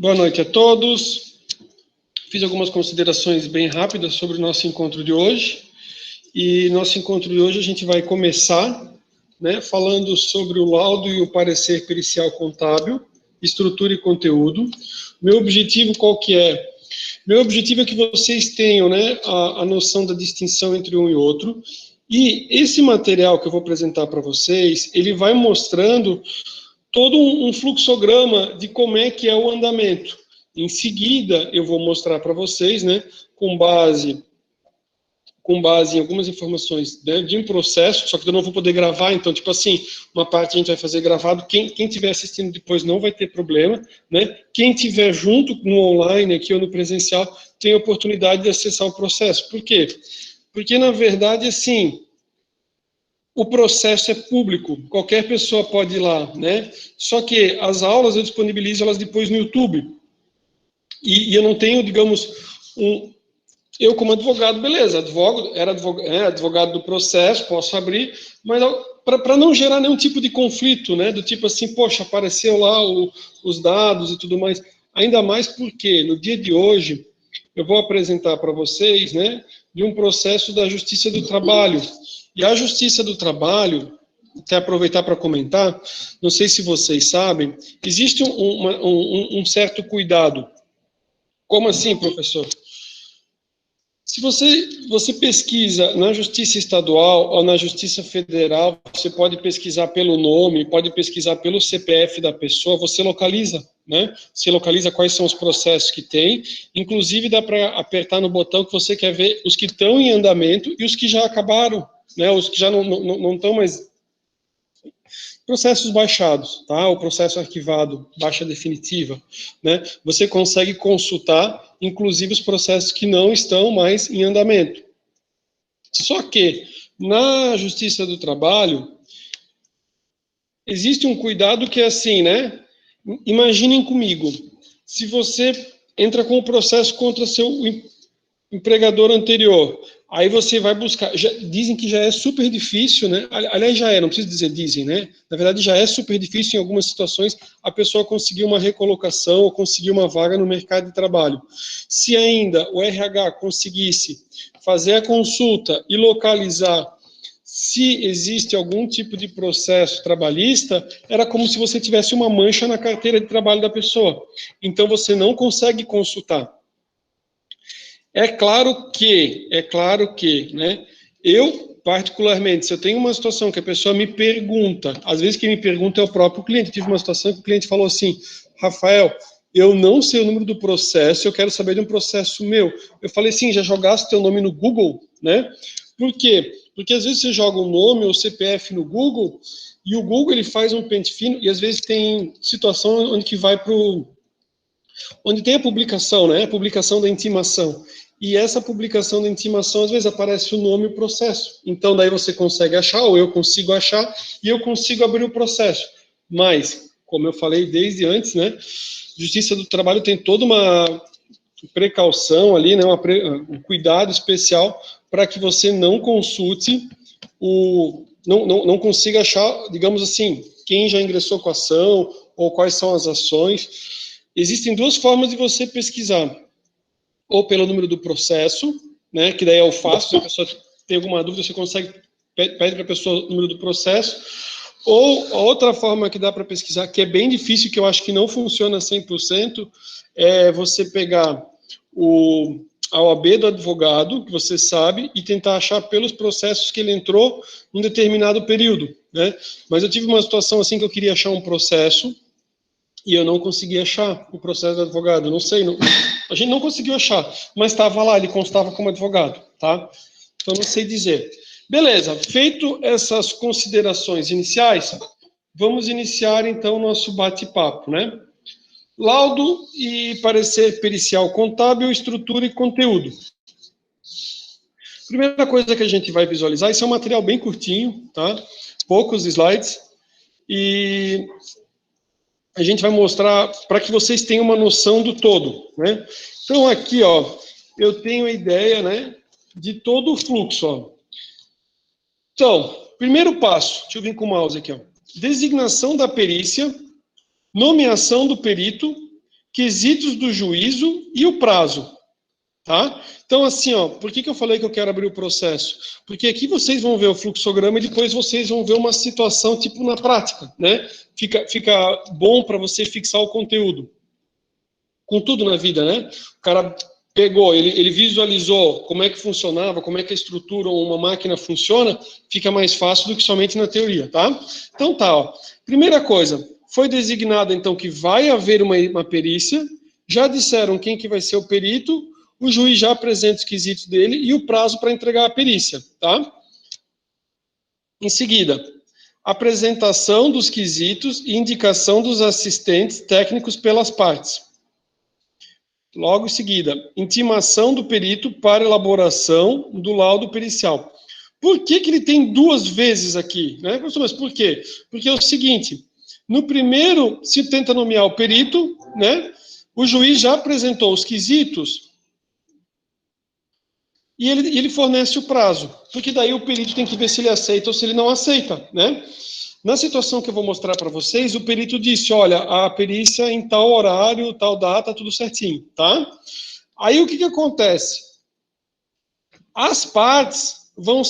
Boa noite a todos. Fiz algumas considerações bem rápidas sobre o nosso encontro de hoje. E nosso encontro de hoje a gente vai começar, falando sobre o laudo e o parecer pericial contábil, estrutura e conteúdo. Meu objetivo qual que é? Meu objetivo é que vocês tenham a noção da distinção entre um e outro. E esse material que eu vou apresentar para vocês, ele vai mostrando todo um fluxograma de como é que é o andamento. Em seguida, eu vou mostrar para vocês, com base em algumas informações de um processo, só que eu não vou poder gravar, então, tipo assim, uma parte a gente vai fazer gravado, quem estiver assistindo depois não vai ter problema, Quem estiver junto no online aqui ou no presencial, tem a oportunidade de acessar o processo. Por quê? Porque, na verdade, assim, o processo é público, qualquer pessoa pode ir lá, Só que as aulas eu disponibilizo elas depois no YouTube. E eu não tenho, digamos, eu como advogado, beleza, era advogado do processo, posso abrir, mas para não gerar nenhum tipo de conflito, do tipo assim, poxa, apareceu lá os dados e tudo mais. Ainda mais porque no dia de hoje eu vou apresentar para vocês, de um processo da Justiça do Trabalho. E a Justiça do Trabalho, até aproveitar para comentar, não sei se vocês sabem, existe um certo cuidado. Como assim, professor? Se você pesquisa na Justiça Estadual ou na Justiça Federal, você pode pesquisar pelo nome, pode pesquisar pelo CPF da pessoa, você localiza, Você localiza quais são os processos que tem, inclusive dá para apertar no botão que você quer ver os que estão em andamento e os que já acabaram, os que já não estão mais... Processos baixados, tá? O processo arquivado, baixa definitiva, Você consegue consultar, inclusive, os processos que não estão mais em andamento. Só que, na Justiça do Trabalho, existe um cuidado que é assim, Imaginem comigo, se você entra com o processo contra seu empregador anterior, aí você vai buscar, dizem que já é super difícil, Aliás, já é, não preciso dizer dizem, Na verdade, já é super difícil em algumas situações a pessoa conseguir uma recolocação ou conseguir uma vaga no mercado de trabalho. Se ainda o RH conseguisse fazer a consulta e localizar se existe algum tipo de processo trabalhista, era como se você tivesse uma mancha na carteira de trabalho da pessoa. Então, você não consegue consultar. É claro que, eu, particularmente, se eu tenho uma situação que a pessoa me pergunta, às vezes quem me pergunta é o próprio cliente. Eu tive uma situação que o cliente falou assim, Rafael, eu não sei o número do processo, eu quero saber de um processo meu. Eu falei, sim, já jogaste teu nome no Google, Por quê? Porque às vezes você joga o nome ou o CPF no Google, e o Google ele faz um pente fino, e às vezes tem situação onde que vai para onde tem a publicação, A publicação da intimação. E essa publicação da intimação, às vezes, aparece o nome e o processo. Então, daí você consegue achar, ou eu consigo achar, e eu consigo abrir o processo. Mas, como eu falei desde antes, Justiça do Trabalho tem toda uma precaução ali, um cuidado especial para que você não consulte não consiga achar, digamos assim, quem já ingressou com a ação, ou quais são as ações. Existem duas formas de você pesquisar. Ou pelo número do processo, que daí é o fácil, se a pessoa tem alguma dúvida, você consegue, pede para a pessoa o número do processo. Ou a outra forma que dá para pesquisar, que é bem difícil, que eu acho que não funciona 100%, é você pegar a OAB do advogado, que você sabe, e tentar achar pelos processos que ele entrou num determinado período, Mas eu tive uma situação assim que eu queria achar um processo, e eu não consegui achar o processo do advogado, não sei, a gente não conseguiu achar, mas estava lá, ele constava como advogado, tá? Então não sei dizer. Beleza, feito essas considerações iniciais, vamos iniciar então o nosso bate-papo, Laudo e parecer pericial contábil, estrutura e conteúdo. Primeira coisa que a gente vai visualizar, isso é um material bem curtinho, tá? Poucos slides, e a gente vai mostrar para que vocês tenham uma noção do todo, Então, aqui, eu tenho a ideia, de todo o fluxo, Então, primeiro passo, deixa eu vir com o mouse aqui, Designação da perícia, nomeação do perito, quesitos do juízo e o prazo. Tá? Então, assim, ó, por que eu falei que eu quero abrir o processo? Porque aqui vocês vão ver o fluxograma e depois vocês vão ver uma situação, tipo, na prática, né? Fica bom para você fixar o conteúdo. Com tudo na vida, né? O cara pegou, ele visualizou como é que funcionava, como é que a estrutura ou uma máquina funciona, fica mais fácil do que somente na teoria, tá? Então tá, ó. Primeira coisa, foi designado, então, que vai haver uma perícia, já disseram quem que vai ser o perito, o juiz já apresenta os quesitos dele e o prazo para entregar a perícia, tá? Em seguida, apresentação dos quesitos e indicação dos assistentes técnicos pelas partes. Logo em seguida, intimação do perito para elaboração do laudo pericial. Por que ele tem duas vezes aqui? Né? Mas por quê? Porque é o seguinte, no primeiro se tenta nomear o perito, né? O juiz já apresentou os quesitos e ele fornece o prazo, porque daí o perito tem que ver se ele aceita ou se ele não aceita, né? Na situação que eu vou mostrar para vocês, o perito disse, olha, a perícia em tal horário, tal data, tudo certinho, tá? Aí o que acontece? As partes vão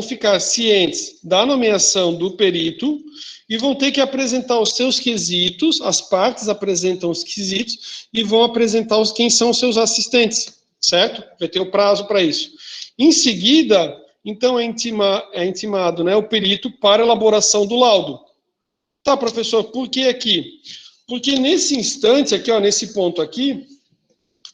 ficar cientes da nomeação do perito e vão ter que apresentar os seus quesitos, as partes apresentam os quesitos e vão apresentar quem são os seus assistentes, certo? Vai ter o prazo para isso. Em seguida, então é intimado, né, o perito para elaboração do laudo. Tá, professor, por que aqui? Porque nesse instante aqui, ó, nesse ponto aqui,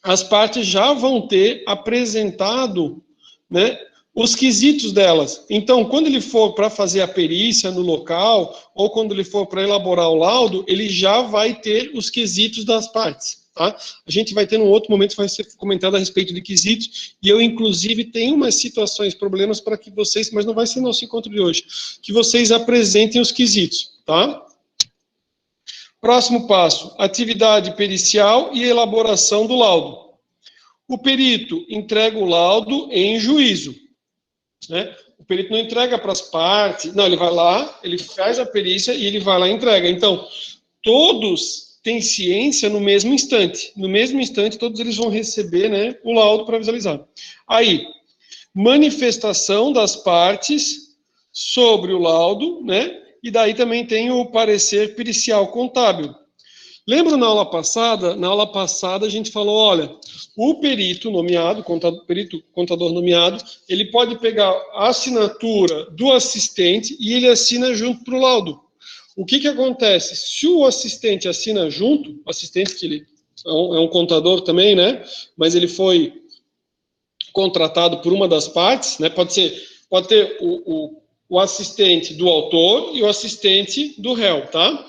as partes já vão ter apresentado, né, os quesitos delas. Então, quando ele for para fazer a perícia no local, ou quando ele for para elaborar o laudo, ele já vai ter os quesitos das partes. Tá? A gente vai ter num outro momento, vai ser comentado a respeito de quesitos, e eu, inclusive, tenho umas situações, problemas para que vocês, mas não vai ser nosso encontro de hoje, que vocês apresentem os quesitos, tá? Próximo passo, atividade pericial e elaboração do laudo. O perito entrega o laudo em juízo, né? O perito não entrega para as partes, não, ele vai lá, ele faz a perícia e ele vai lá e entrega. Então, todos têm ciência no mesmo instante. No mesmo instante, todos eles vão receber, né, o laudo para visualizar. Aí, manifestação das partes sobre o laudo, né? E daí também tem o parecer pericial contábil. Lembra na aula passada? Na aula passada a gente falou, olha, o perito nomeado, perito contador nomeado, ele pode pegar a assinatura do assistente e ele assina junto para o laudo. O que acontece? Se o assistente assina junto, o assistente que ele é um contador também, né? Mas ele foi contratado por uma das partes, né? Pode ter o assistente do autor e o assistente do réu, tá?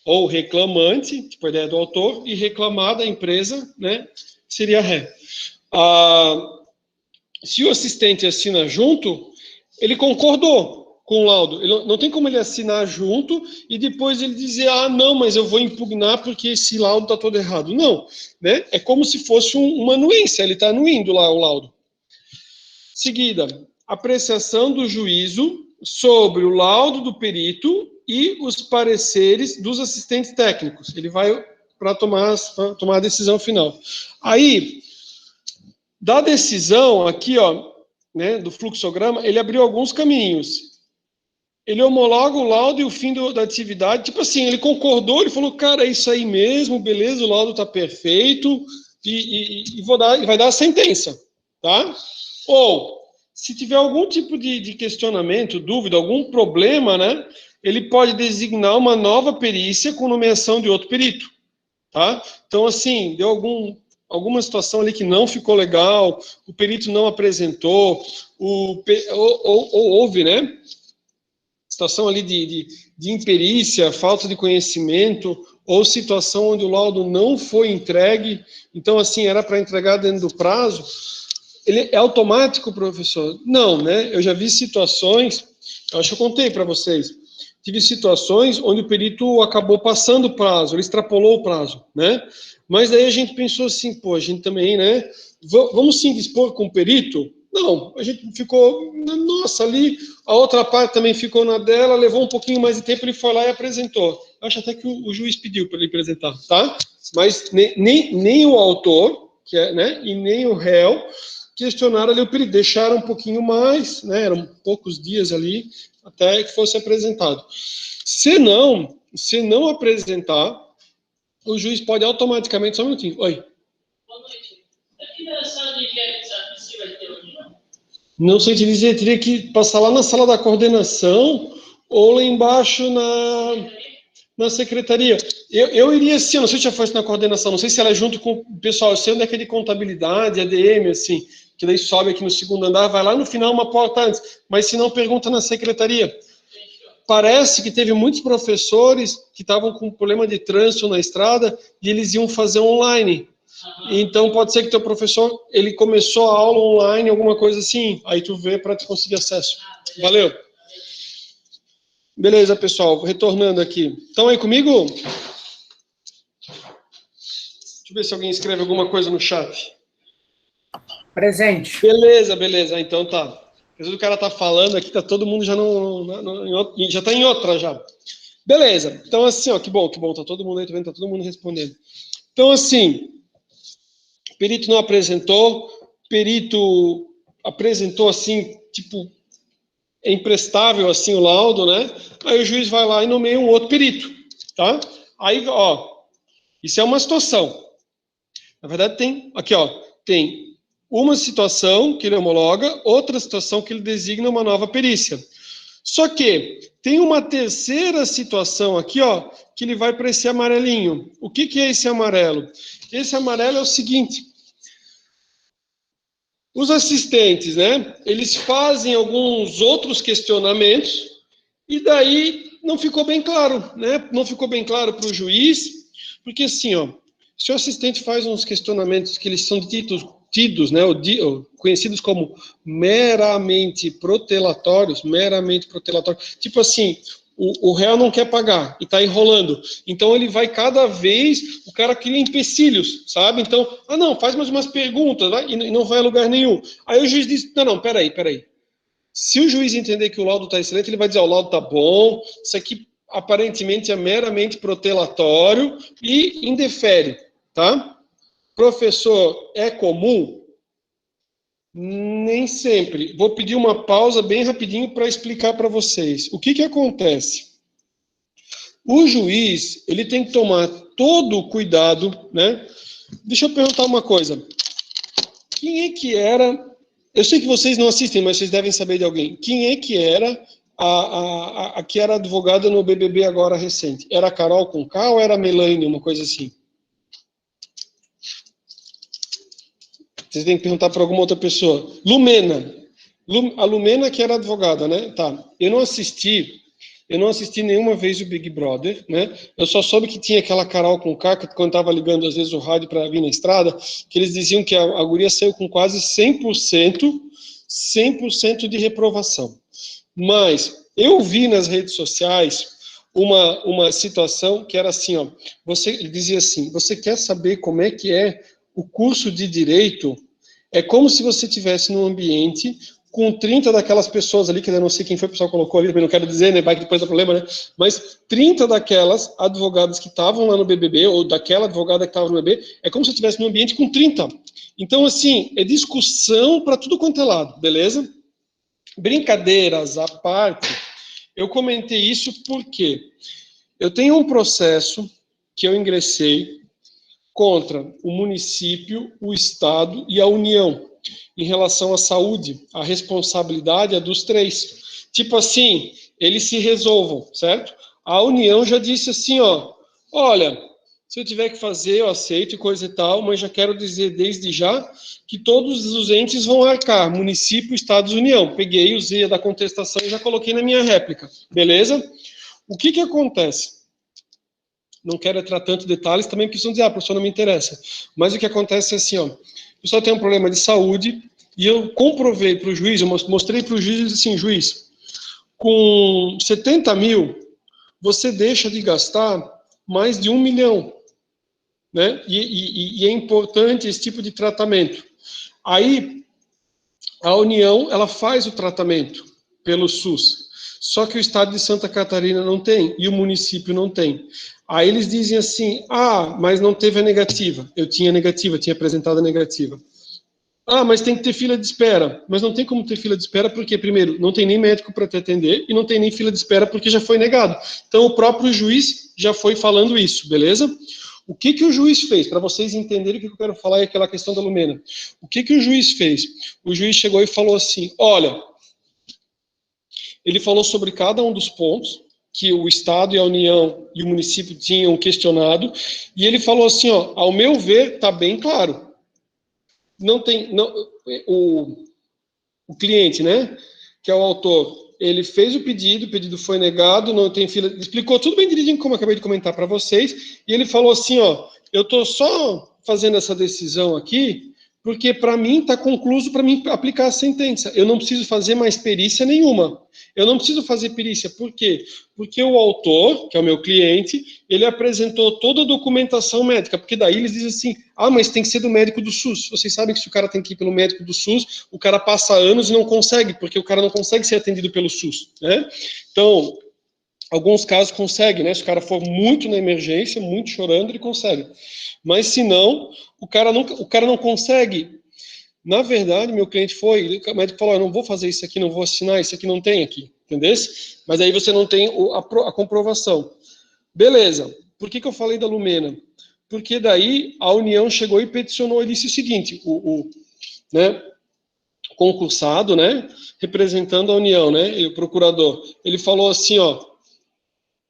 Ou reclamante, tipo a ideia do autor, e reclamada a empresa, né? Seria ré. Se o assistente assina junto, ele concordou com o laudo. Ele, não tem como ele assinar junto e depois ele dizer, ah, não, mas eu vou impugnar porque esse laudo está todo errado. Não, né? É como se fosse uma anuência, ele está anuindo lá o laudo. Seguida, apreciação do juízo sobre o laudo do perito e os pareceres dos assistentes técnicos. Ele vai para tomar a decisão final. Aí, da decisão aqui, ó, né, do fluxograma, ele abriu alguns caminhos. Ele homologa o laudo e o fim da atividade. Tipo assim, ele concordou, ele falou, cara, é isso aí mesmo, beleza, o laudo está perfeito, e vai dar a sentença, tá? Ou, se tiver algum tipo de questionamento, dúvida, algum problema, né, ele pode designar uma nova perícia com nomeação de outro perito, tá? Então, assim, deu alguma situação ali que não ficou legal, o perito não apresentou, ou houve, né, situação ali de imperícia, falta de conhecimento, ou situação onde o laudo não foi entregue, então, assim, era para entregar dentro do prazo. Ele é automático, professor? Não, né? Eu já vi situações, eu acho que eu contei para vocês, tive situações onde o perito acabou passando o prazo, ele extrapolou o prazo, né? Mas daí a gente pensou assim, pô, a gente também, né? Vamos se indispor com o perito? Não, a gente ficou, nossa, ali, a outra parte também ficou na dela, levou um pouquinho mais de tempo, ele foi lá e apresentou. Eu acho até que o juiz pediu para ele apresentar, tá? Mas nem o autor, que é, né, e nem o réu questionaram ali o perito, deixaram um pouquinho mais, né, eram poucos dias ali, até que fosse apresentado. Se não apresentar, o juiz pode automaticamente, só um minutinho, oi. Boa noite. Aqui na sala de inquéritos, se vai ter reunião? Não sei te dizer, teria que passar lá na sala da coordenação ou lá embaixo na secretaria. Eu iria assim, não sei se já foi na coordenação, não sei se ela é junto com o pessoal, eu sei onde é que é de contabilidade, ADM, assim, que daí sobe aqui no segundo andar, vai lá no final uma porta antes, mas se não, pergunta na secretaria. Parece que teve muitos professores que estavam com problema de trânsito na estrada e eles iam fazer online. Então, pode ser que teu professor, ele começou a aula online, alguma coisa assim, aí tu vê para tu conseguir acesso. Valeu. Beleza, pessoal, retornando aqui. Estão aí comigo? Deixa eu ver se alguém escreve alguma coisa no chat. Presente. Beleza, então tá. Às vezes o cara tá falando aqui, tá todo mundo já já tá em outra já. Beleza, então assim, ó, que bom, tá todo mundo aí, tá vendo, tá todo mundo respondendo. Então assim, perito não apresentou, perito apresentou assim, tipo, é imprestável assim o laudo, né? Aí o juiz vai lá e nomeia um outro perito, tá? Aí, ó, isso é uma situação. Na verdade tem, aqui ó, tem uma situação que ele homologa, outra situação que ele designa uma nova perícia. Só que tem uma terceira situação aqui, ó, que ele vai para esse amarelinho. O que é esse amarelo? Esse amarelo é o seguinte: os assistentes, né, eles fazem alguns outros questionamentos e daí não ficou bem claro, né? Não ficou bem claro para o juiz, porque assim, ó, se o assistente faz uns questionamentos que eles são tidos, né, conhecidos como meramente protelatórios, tipo assim, o réu não quer pagar e está enrolando, então ele vai cada vez, o cara cria empecilhos, sabe? Então, não, faz mais umas perguntas, vai, e não vai a lugar nenhum. Aí o juiz diz, não, peraí. Se o juiz entender que o laudo está excelente, ele vai dizer, o laudo está bom, isso aqui aparentemente é meramente protelatório e indefere, tá? Professor, é comum? Nem sempre. Vou pedir uma pausa bem rapidinho para explicar para vocês. O que acontece? O juiz, ele tem que tomar todo o cuidado, né? Deixa eu perguntar uma coisa. Quem é que era... Eu sei que vocês não assistem, mas vocês devem saber de alguém. Quem é que era a que era advogada no BBB agora recente? Era a Carol Conká ou era a Melanie, uma coisa assim? Vocês têm que perguntar para alguma outra pessoa. Lumena. A Lumena que era advogada, né? Tá. Eu não assisti nenhuma vez o Big Brother, né? Eu só soube que tinha aquela Carol Conká, que quando estava ligando às vezes o rádio para vir na estrada, que eles diziam que a guria saiu com quase 100% de reprovação. Mas eu vi nas redes sociais uma situação que era assim, ó, ele dizia assim, você quer saber como é que é o curso de Direito? É como se você estivesse num ambiente com 30 daquelas pessoas ali, que eu não sei quem foi o pessoal que colocou ali, também não quero dizer, né, vai que depois dá problema, né, mas 30 daquelas advogadas que estavam lá no BBB, ou daquela advogada que estava no BBB, é como se eu estivesse num ambiente com 30. Então, assim, é discussão para tudo quanto é lado, beleza? Brincadeiras à parte, eu comentei isso porque eu tenho um processo que eu ingressei contra o município, o Estado e a União, em relação à saúde. A responsabilidade é dos três. Tipo assim, eles se resolvam, certo? A União já disse assim, ó, olha, se eu tiver que fazer, eu aceito e coisa e tal, mas já quero dizer desde já que todos os entes vão arcar, município, Estado e União. Peguei, usei a da contestação e já coloquei na minha réplica, beleza? O que acontece? Não quero entrar tanto detalhes, também precisam dizer, professor, não me interessa. Mas o que acontece é assim, ó, o pessoal tem um problema de saúde, e eu comprovei para o juiz, eu mostrei para o juiz e disse assim, juiz, com 70 mil, você deixa de gastar mais de 1 milhão, né? E é importante esse tipo de tratamento. Aí, a União, ela faz o tratamento pelo SUS. Só que o estado de Santa Catarina não tem, e o município não tem. Aí eles dizem assim, mas não teve a negativa. Eu tinha negativa, tinha apresentado a negativa. Mas tem que ter fila de espera. Mas não tem como ter fila de espera porque, primeiro, não tem nem médico para te atender e não tem nem fila de espera porque já foi negado. Então, o próprio juiz já foi falando isso, beleza? O que o juiz fez? Para vocês entenderem o que eu quero falar é aquela questão da Lumena. O que o juiz fez? O juiz chegou e falou assim, olha, ele falou sobre cada um dos pontos que o Estado e a União e o município tinham questionado, e ele falou assim, ao meu ver, está bem claro. O cliente, né, que é o autor, ele fez o pedido foi negado, não tem fila, explicou tudo bem direitinho, como eu acabei de comentar para vocês, e ele falou assim, eu estou só fazendo essa decisão aqui, porque para mim está concluso para mim aplicar a sentença. Eu não preciso fazer mais perícia nenhuma. Eu não preciso fazer perícia. Por quê? Porque o autor, que é o meu cliente, ele apresentou toda a documentação médica. Porque daí eles dizem assim, mas tem que ser do médico do SUS. Vocês sabem que se o cara tem que ir pelo médico do SUS, o cara passa anos e não consegue, porque o cara não consegue ser atendido pelo SUS, né? Então, alguns casos consegue, né? Se o cara for muito na emergência, muito chorando, ele consegue. Mas se não, o cara não consegue. Na verdade, meu cliente o médico falou, eu não vou fazer isso aqui, não vou assinar, isso aqui não tem aqui, entendeu? Mas aí você não tem a comprovação. Beleza, por que eu falei da Lumena? Porque daí a União chegou e peticionou e disse o seguinte, né, concursado, né, representando a União, né, e o procurador, ele falou assim,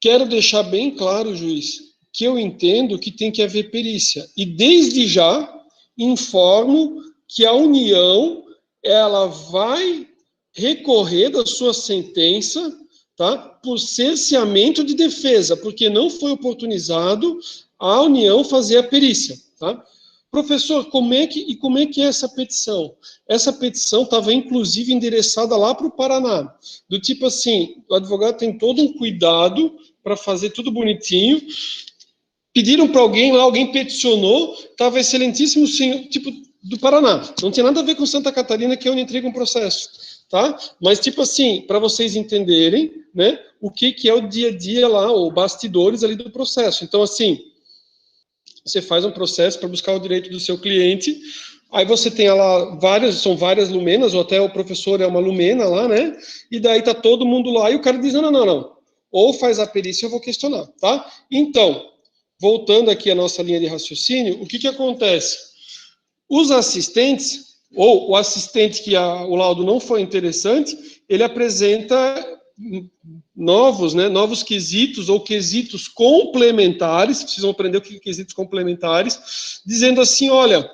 quero deixar bem claro, juiz, que eu entendo que tem que haver perícia. E desde já informo que a União ela vai recorrer da sua sentença, tá, por cerceamento de defesa, porque não foi oportunizado a União fazer a perícia, tá? Professor, como é que é essa petição? Essa petição estava, inclusive, endereçada lá para o Paraná. Do tipo assim, o advogado tem todo um cuidado para fazer tudo bonitinho. Pediram para alguém lá, alguém peticionou, estava excelentíssimo senhor, tipo, do Paraná. Não tinha nada a ver com Santa Catarina, que é onde entrega um processo, tá? Mas, tipo assim, para vocês entenderem, né, o que é o dia a dia lá, ou bastidores ali do processo. Então, assim, você faz um processo para buscar o direito do seu cliente, aí você tem lá são várias lumenas, ou até o professor é uma lumena lá, né? E daí tá todo mundo lá, e o cara diz, não. Ou faz a perícia, eu vou questionar, tá? Então, voltando aqui à nossa linha de raciocínio, o que acontece? Os assistentes, ou o assistente que o laudo não foi interessante, ele apresenta novos quesitos ou quesitos complementares, precisam aprender o que é quesitos complementares, dizendo assim, olha,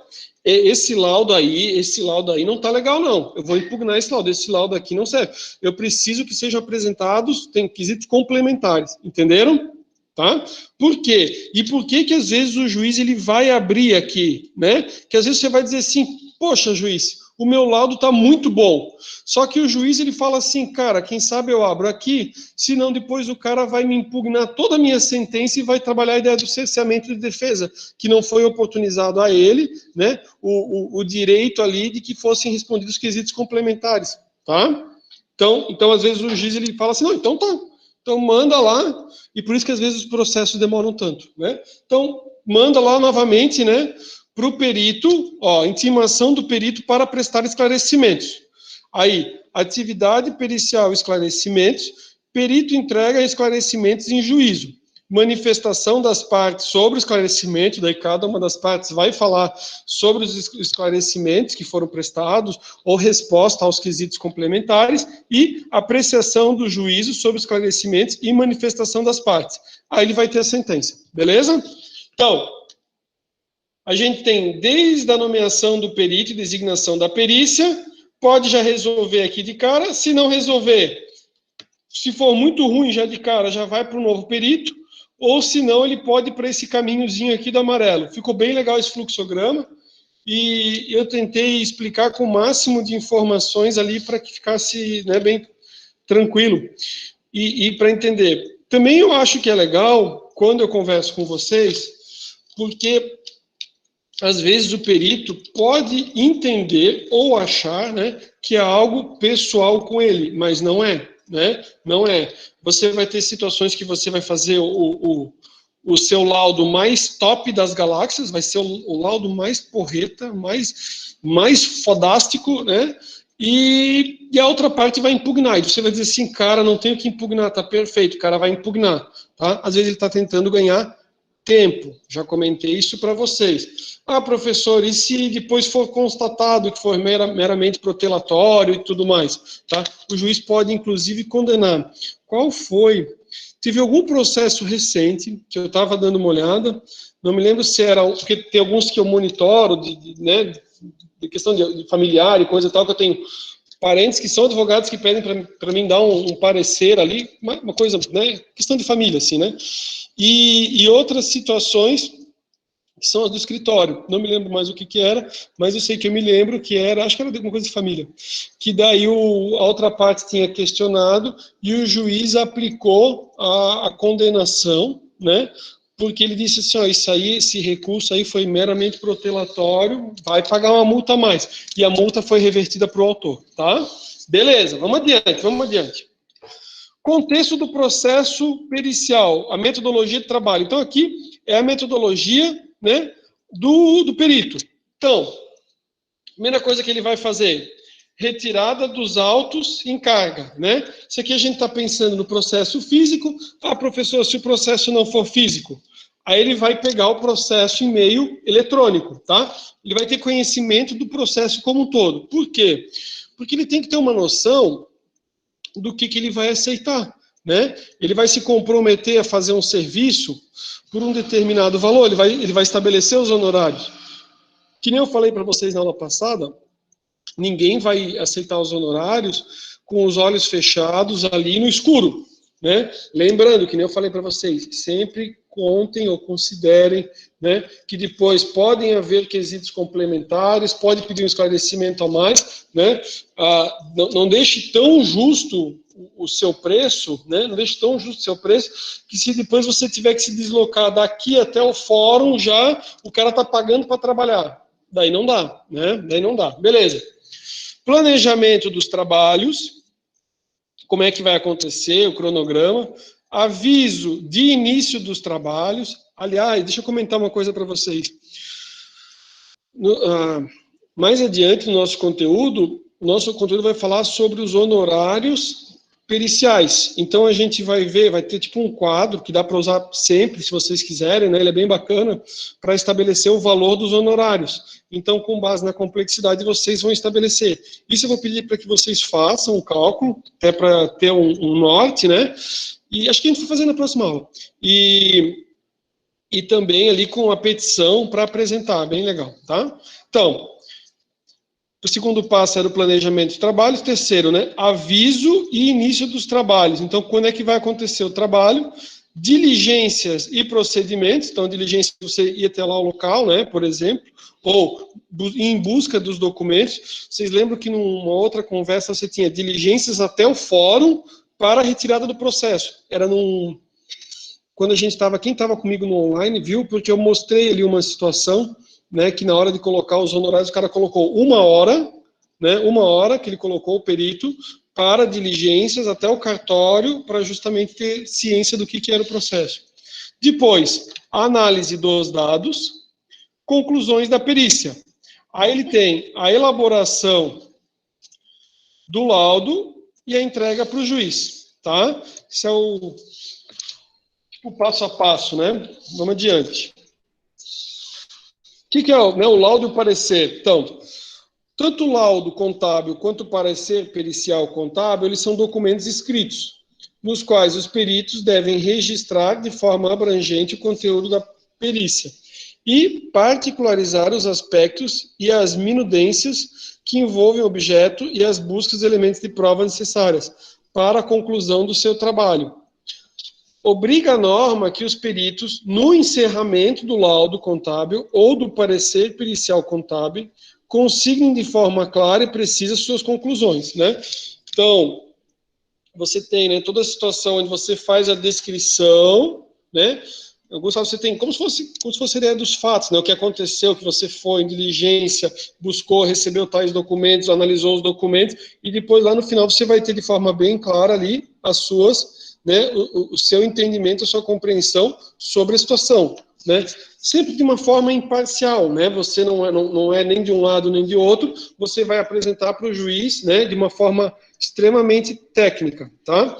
esse laudo aí não está legal não, eu vou impugnar esse laudo aqui não serve, eu preciso que sejam apresentados, tem quesitos complementares, entenderam? Tá? Por quê? E por que às vezes o juiz ele vai abrir aqui, né? Que às vezes você vai dizer assim, poxa, juiz, o meu laudo está muito bom. Só que o juiz ele fala assim, cara, quem sabe eu abro aqui, senão depois o cara vai me impugnar toda a minha sentença e vai trabalhar a ideia do cerceamento de defesa, que não foi oportunizado a ele, né? O direito ali de que fossem respondidos quesitos complementares, tá? Então às vezes o juiz ele fala assim, não, então tá. Então, manda lá, e por isso que às vezes os processos demoram tanto, né? Então, manda lá novamente, né, para o perito, intimação do perito para prestar esclarecimentos. Aí, atividade pericial esclarecimentos, perito entrega esclarecimentos em juízo. Manifestação das partes sobre o esclarecimento, daí cada uma das partes vai falar sobre os esclarecimentos que foram prestados ou resposta aos quesitos complementares e apreciação do juízo sobre os esclarecimentos e manifestação das partes. Aí ele vai ter a sentença, beleza? Então, a gente tem desde a nomeação do perito e designação da perícia, pode já resolver aqui de cara, se não resolver, se for muito ruim já de cara, já vai para o novo perito, ou se não, ele pode ir para esse caminhozinho aqui do amarelo. Ficou bem legal esse fluxograma, e eu tentei explicar com o máximo de informações ali para que ficasse, né, bem tranquilo, e para entender. Também eu acho que é legal, quando eu converso com vocês, porque às vezes o perito pode entender ou achar, né, que é algo pessoal com ele, mas não é. né? Não é. Você vai ter situações que você vai fazer o seu laudo mais top das galáxias, vai ser o laudo mais porreta, mais fodástico, né? E a outra parte vai impugnar. E você vai dizer assim, cara, não tenho que impugnar, tá perfeito, o cara vai impugnar, tá? Às vezes ele está tentando ganhar tempo. Já comentei isso para vocês. Ah, professor, e se depois for constatado que for meramente protelatório e tudo mais, tá? O juiz pode, inclusive, condenar. Qual foi? Tive algum processo recente, que eu estava dando uma olhada, não me lembro se era, porque tem alguns que eu monitoro, né, de questão de familiar e coisa e tal, que eu tenho parentes que são advogados que pedem para mim dar um parecer ali, uma coisa, né, questão de família, assim, né, e outras situações que são as do escritório, não me lembro mais o que era, mas eu sei que eu me lembro que era, acho que era alguma coisa de família, que daí a outra parte tinha questionado e o juiz aplicou a condenação, né, porque ele disse assim, ó, isso aí, esse recurso aí foi meramente protelatório, vai pagar uma multa a mais, e a multa foi revertida para o autor, tá? Beleza, vamos adiante. Contexto do processo pericial, a metodologia de trabalho. Então, aqui é a metodologia, né, do perito. Então, primeira coisa que ele vai fazer, retirada dos autos em carga, né? Isso aqui a gente está pensando no processo físico. Ah, professor, se o processo não for físico, aí ele vai pegar o processo em meio eletrônico, tá? Ele vai ter conhecimento do processo como um todo. Por quê? Porque ele tem que ter uma noção do que ele vai aceitar, né? Ele vai se comprometer a fazer um serviço por um determinado valor, ele vai estabelecer os honorários. Que nem eu falei para vocês na aula passada, ninguém vai aceitar os honorários com os olhos fechados ali no escuro, né? Lembrando, que nem eu falei para vocês, sempre contem ou considerem, né, que depois podem haver quesitos complementares, pode pedir um esclarecimento a mais, né? Não deixe tão justo o seu preço, né? Não deixe tão justo o seu preço, que se depois você tiver que se deslocar daqui até o fórum, já o cara está pagando para trabalhar. Daí não dá, né? Daí não dá. Beleza. Planejamento dos trabalhos, como é que vai acontecer, o cronograma, aviso de início dos trabalhos. Aliás, deixa eu comentar uma coisa para vocês. Mais adiante no nosso conteúdo, o nosso conteúdo vai falar sobre os honorários periciais. Então a gente vai ver, vai ter tipo um quadro que dá para usar sempre, se vocês quiserem, né? Ele é bem bacana para estabelecer o valor dos honorários. Então, com base na complexidade, vocês vão estabelecer. Isso eu vou pedir para que vocês façam o cálculo, até para ter um norte, né? E acho que a gente vai fazer na próxima aula. E também ali com a petição para apresentar, bem legal, tá? Então, o segundo passo era o planejamento de trabalhos. Terceiro, né, aviso e início dos trabalhos. Então, quando é que vai acontecer o trabalho? Diligências e procedimentos. Então, diligência, você ir até lá o local, né, por exemplo, ou em busca dos documentos. Vocês lembram que numa outra conversa você tinha diligências até o fórum para a retirada do processo. Era quando a gente estava, quem estava comigo no online viu, porque eu mostrei ali uma situação, né, que na hora de colocar os honorários, o cara colocou 1 hora, né, 1 hora que ele colocou o perito para diligências até o cartório, para justamente ter ciência do que era o processo. Depois, a análise dos dados, conclusões da perícia. Aí ele tem a elaboração do laudo e a entrega para o juiz, tá? Esse é o passo a passo, né? Vamos adiante. O que é o laudo e o parecer? Então, tanto o laudo contábil quanto o parecer pericial contábil, eles são documentos escritos, nos quais os peritos devem registrar de forma abrangente o conteúdo da perícia e particularizar os aspectos e as minudências que envolvem o objeto e as buscas de elementos de prova necessárias para a conclusão do seu trabalho. Obriga a norma que os peritos, no encerramento do laudo contábil ou do parecer pericial contábil, consignem de forma clara e precisa suas conclusões, né? Então, você tem, né, toda a situação onde você faz a descrição, né, Gustavo, você tem como se fosse ideia dos fatos, né? O que aconteceu, que você foi em diligência, buscou, recebeu tais documentos, analisou os documentos, e depois lá no final você vai ter de forma bem clara ali as suas, né, o seu entendimento, a sua compreensão sobre a situação, né? Sempre de uma forma imparcial, né? Você não é nem de um lado nem de outro, você vai apresentar para o juiz, né, de uma forma extremamente técnica, tá?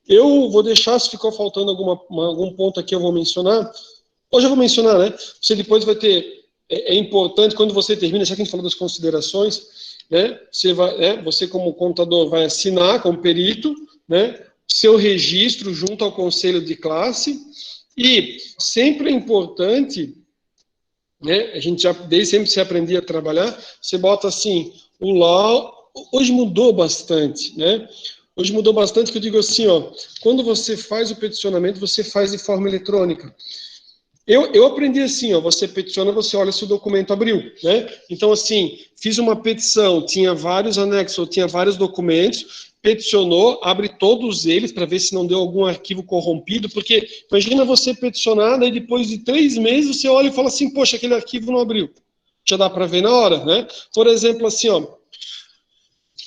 Eu vou deixar, se ficou faltando algum ponto aqui, eu vou mencionar. Hoje eu vou mencionar, né? Você depois vai ter, é importante, quando você termina, já que a gente falou das considerações, né? Você como contador vai assinar como perito, né? Seu registro junto ao conselho de classe, e sempre é importante, né? A gente já, desde sempre se aprendia a trabalhar, você bota assim, o laudo, hoje mudou bastante, né? Hoje mudou bastante, que eu digo assim, ó, quando você faz o peticionamento, você faz de forma eletrônica. Eu aprendi assim, ó, você peticiona, você olha se o documento abriu, né? Então, assim, fiz uma petição, tinha vários anexos, tinha vários documentos, peticionou, abre todos eles para ver se não deu algum arquivo corrompido, porque imagina você peticionar, daí depois de 3 meses você olha e fala assim, poxa, aquele arquivo não abriu. Já dá para ver na hora, né? Por exemplo, assim, ó,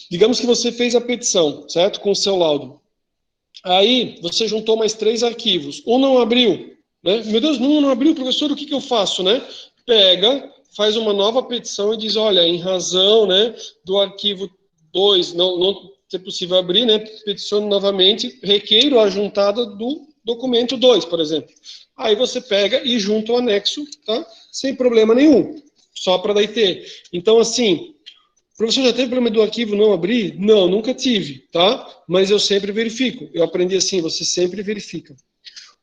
digamos que você fez a petição, certo? Com o seu laudo. Aí, você juntou mais 3 arquivos. Um não abriu, né? Meu Deus, não abriu, professor, o que eu faço, né? Pega, faz uma nova petição e diz, olha, em razão, né, do arquivo 2 não ser possível abrir, né? Peticiono novamente, requeiro a juntada do documento 2, por exemplo. Aí você pega e junta o anexo, tá? Sem problema nenhum. Só para daí ter. Então, assim, professor, já teve problema do arquivo não abrir? Não, nunca tive, tá? Mas eu sempre verifico. Eu aprendi assim, você sempre verifica.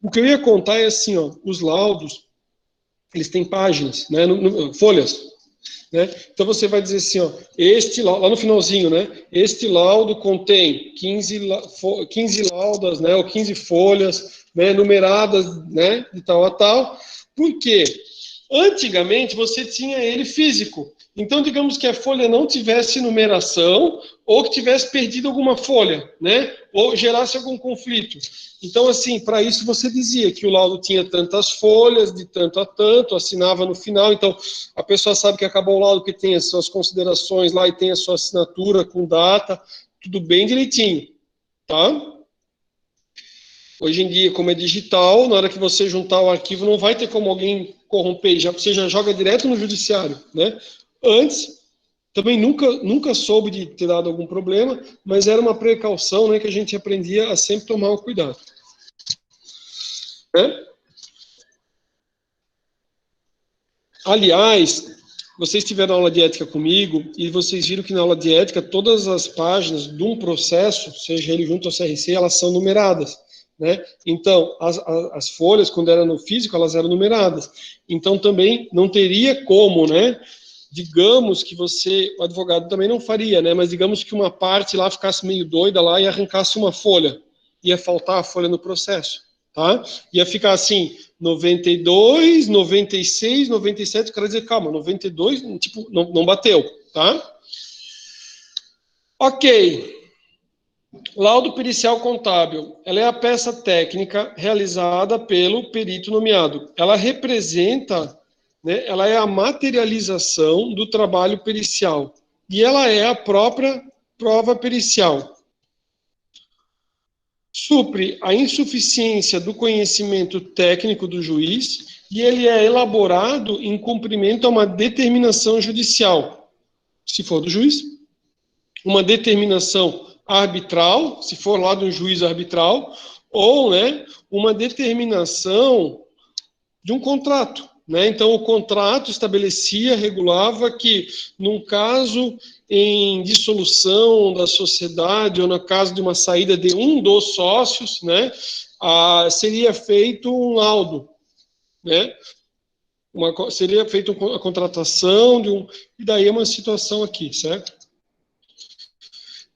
O que eu ia contar é assim, ó, os laudos, eles têm páginas, né, folhas, né? Então você vai dizer assim, ó, este laudo, lá no finalzinho, né? Este laudo contém 15 laudas, né, ou 15 folhas, né, numeradas, né, de tal a tal. Por quê? Antigamente você tinha ele físico. Então, digamos que a folha não tivesse numeração ou que tivesse perdido alguma folha, né? Ou gerasse algum conflito. Então, assim, para isso você dizia que o laudo tinha tantas folhas, de tanto a tanto, assinava no final. Então, a pessoa sabe que acabou o laudo, que tem as suas considerações lá e tem a sua assinatura com data, tudo bem direitinho, tá? Hoje em dia, como é digital, na hora que você juntar o arquivo, não vai ter como alguém corromper, você já joga direto no judiciário, né? Antes, também nunca soube de ter dado algum problema, mas era uma precaução, né, que a gente aprendia a sempre tomar o cuidado. Né? Aliás, vocês tiveram aula de ética comigo e vocês viram que na aula de ética todas as páginas de um processo, seja ele junto ao CRC, elas são numeradas. Né? Então, as folhas, quando era no físico, elas eram numeradas. Então, também não teria como, né? Digamos que o advogado também não faria, né? Mas digamos que uma parte lá ficasse meio doida lá e arrancasse uma folha. Ia faltar a folha no processo, tá? Ia ficar assim, 92, 96, 97, o cara dizer, calma, 92, tipo, não bateu, tá? Ok. Laudo pericial contábil. Ela é a peça técnica realizada pelo perito nomeado. Ela representa, né, ela é a materialização do trabalho pericial. E ela é a própria prova pericial. Supre a insuficiência do conhecimento técnico do juiz e ele é elaborado em cumprimento a uma determinação judicial, se for do juiz, uma determinação arbitral, se for lá de um juiz arbitral, ou, né, uma determinação de um contrato. Né? Então, o contrato estabelecia, regulava que, num caso em dissolução da sociedade, ou no caso de uma saída de um dos sócios, né, seria feito um laudo. Né? Seria feita a contratação de e daí é uma situação aqui, certo?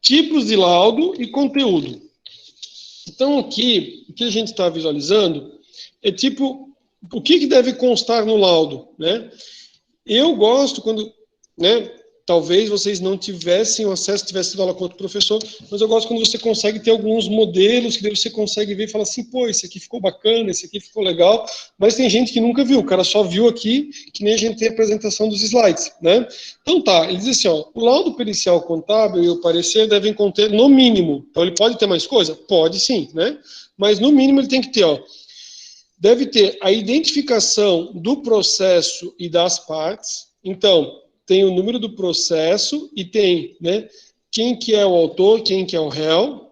Tipos de laudo e conteúdo. Então, aqui, o que a gente está visualizando é tipo, o que deve constar no laudo, né? Eu gosto quando, né, talvez vocês não tivessem o acesso, tivessem tido aula com outro professor, mas eu gosto quando você consegue ter alguns modelos que daí você consegue ver e falar assim, pô, esse aqui ficou bacana, esse aqui ficou legal, mas tem gente que nunca viu, o cara só viu aqui, que nem a gente tem a apresentação dos slides, né? Então tá, ele diz assim, ó, o laudo pericial contábil e o parecer devem conter no mínimo, então ele pode ter mais coisa? Pode sim, né? Mas no mínimo ele tem que ter, ó, deve ter a identificação do processo e das partes, então, tem o número do processo e tem, né, quem que é o autor, quem que é o réu,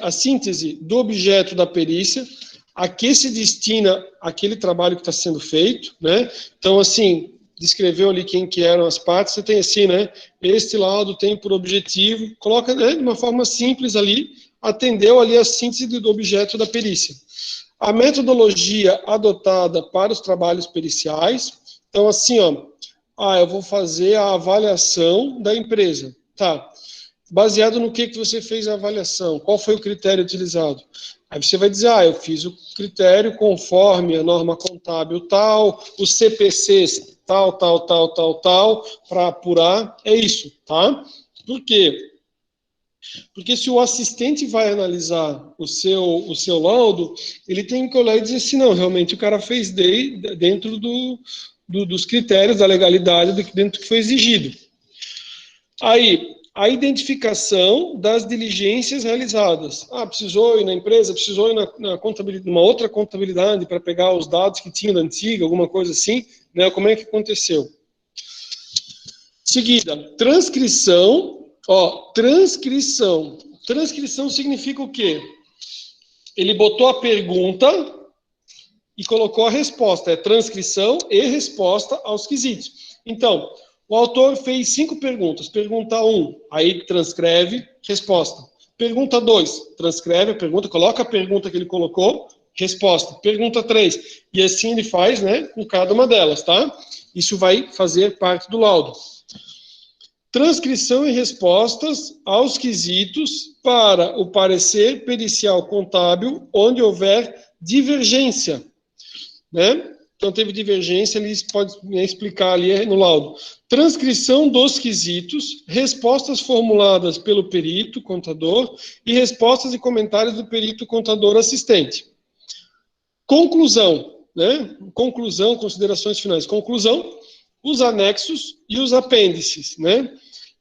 a síntese do objeto da perícia, a que se destina aquele trabalho que está sendo feito, né? Então, assim, descreveu ali quem que eram as partes, você tem assim, né, este laudo tem por objetivo, coloca, né, de uma forma simples ali, atendeu ali a síntese do objeto da perícia. A metodologia adotada para os trabalhos periciais, então, assim, ó, eu vou fazer a avaliação da empresa. Tá. Baseado no que você fez a avaliação? Qual foi o critério utilizado? Aí você vai dizer, eu fiz o critério conforme a norma contábil tal, os CPCs tal, para apurar. É isso, tá? Por quê? Porque se o assistente vai analisar o seu laudo, ele tem que olhar e dizer assim, não, realmente o cara fez dentro dos critérios da legalidade dentro do que foi exigido. Aí, a identificação das diligências realizadas. Precisou ir na empresa, precisou ir na contabilidade, numa outra contabilidade para pegar os dados que tinha da antiga, alguma coisa assim, né? Como é que aconteceu? Seguida, transcrição. Transcrição. Transcrição significa o quê? Ele botou a pergunta e colocou a resposta. É transcrição e resposta aos quesitos. Então, o autor fez 5 perguntas. Pergunta 1, aí transcreve, resposta. Pergunta 2, transcreve a pergunta, coloca a pergunta que ele colocou, resposta. Pergunta 3, e assim ele faz, né, com cada uma delas, tá? Isso vai fazer parte do laudo. Transcrição e respostas aos quesitos para o parecer pericial contábil, onde houver divergência, né? Então, teve divergência, ele pode explicar ali no laudo. Transcrição dos quesitos, respostas formuladas pelo perito contador e respostas e comentários do perito contador assistente. Conclusão, né? Conclusão, considerações finais. Conclusão, os anexos e os apêndices, né?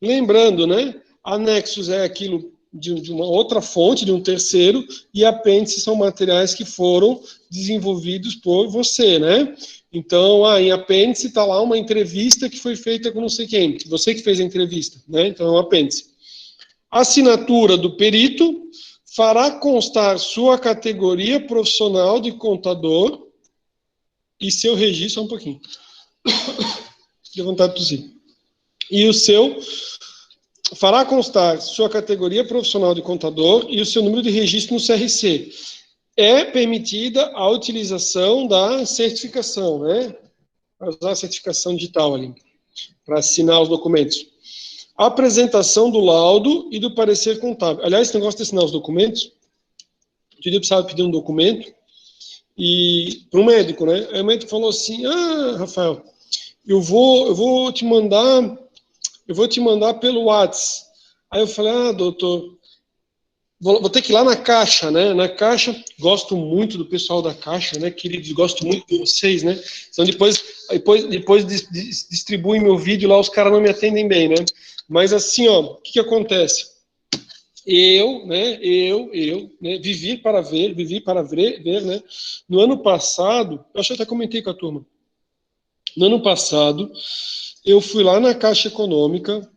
Lembrando, né? Anexos é aquilo de uma outra fonte, de um terceiro, e apêndices são materiais que foram desenvolvidos por você, né? Então, em apêndice está lá uma entrevista que foi feita com não sei quem, você que fez a entrevista, né? Então, é um apêndice. Assinatura do perito fará constar sua categoria profissional de contador e seu registro, só um pouquinho. Deu vontade de tossir. E o seu... fará constar sua categoria profissional de contador e o seu número de registro no CRC. É permitida a utilização da certificação, né? Para usar a certificação digital ali, para assinar os documentos. A apresentação do laudo e do parecer contábil. Aliás, esse negócio de assinar os documentos, eu precisava pedir um documento para um médico, né? Aí o médico falou assim, Rafael, eu vou te mandar pelo WhatsApp. Aí eu falei, doutor, vou ter que ir lá na Caixa, né? Na Caixa, gosto muito do pessoal da Caixa, né, queridos? Gosto muito de vocês, né? Então depois distribuem meu vídeo lá, os caras não me atendem bem, né? Mas assim, o que acontece? Eu, né, vivi para ver, né? No ano passado, eu acho que até comentei com a turma. No ano passado, eu fui lá na Caixa Econômica,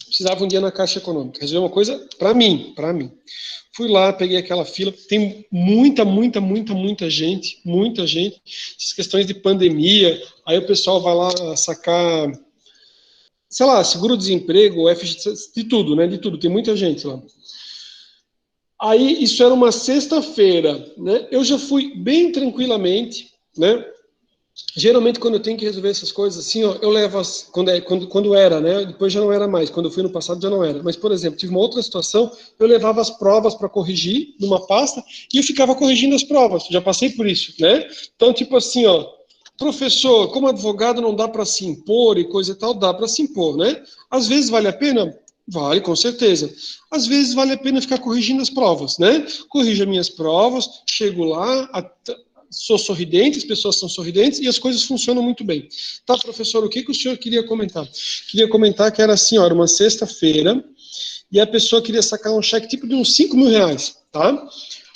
precisava um dia na Caixa Econômica, resolver uma coisa para mim. Fui lá, peguei aquela fila, tem muita gente, essas questões de pandemia, aí o pessoal vai lá sacar, sei lá, seguro-desemprego, FGTS, de tudo, né, de tudo, tem muita gente lá. Aí, isso era uma sexta-feira, né, eu já fui bem tranquilamente, né, geralmente, quando eu tenho que resolver essas coisas, assim, eu levo quando era, né? Depois já não era mais. Quando eu fui no passado já não era. Mas, por exemplo, tive uma outra situação, eu levava as provas para corrigir numa pasta e eu ficava corrigindo as provas. Já passei por isso, né? Então, tipo assim, professor, como advogado não dá para se impor e coisa e tal, dá para se impor, né? Às vezes vale a pena? Vale, com certeza. Às vezes vale a pena ficar corrigindo as provas, né? Corrijo as minhas provas, chego lá, sou sorridente, as pessoas são sorridentes e as coisas funcionam muito bem. Tá, professor, o que o senhor queria comentar? Queria comentar que era assim, ó, era uma sexta-feira e a pessoa queria sacar um cheque tipo de uns 5 mil reais, tá?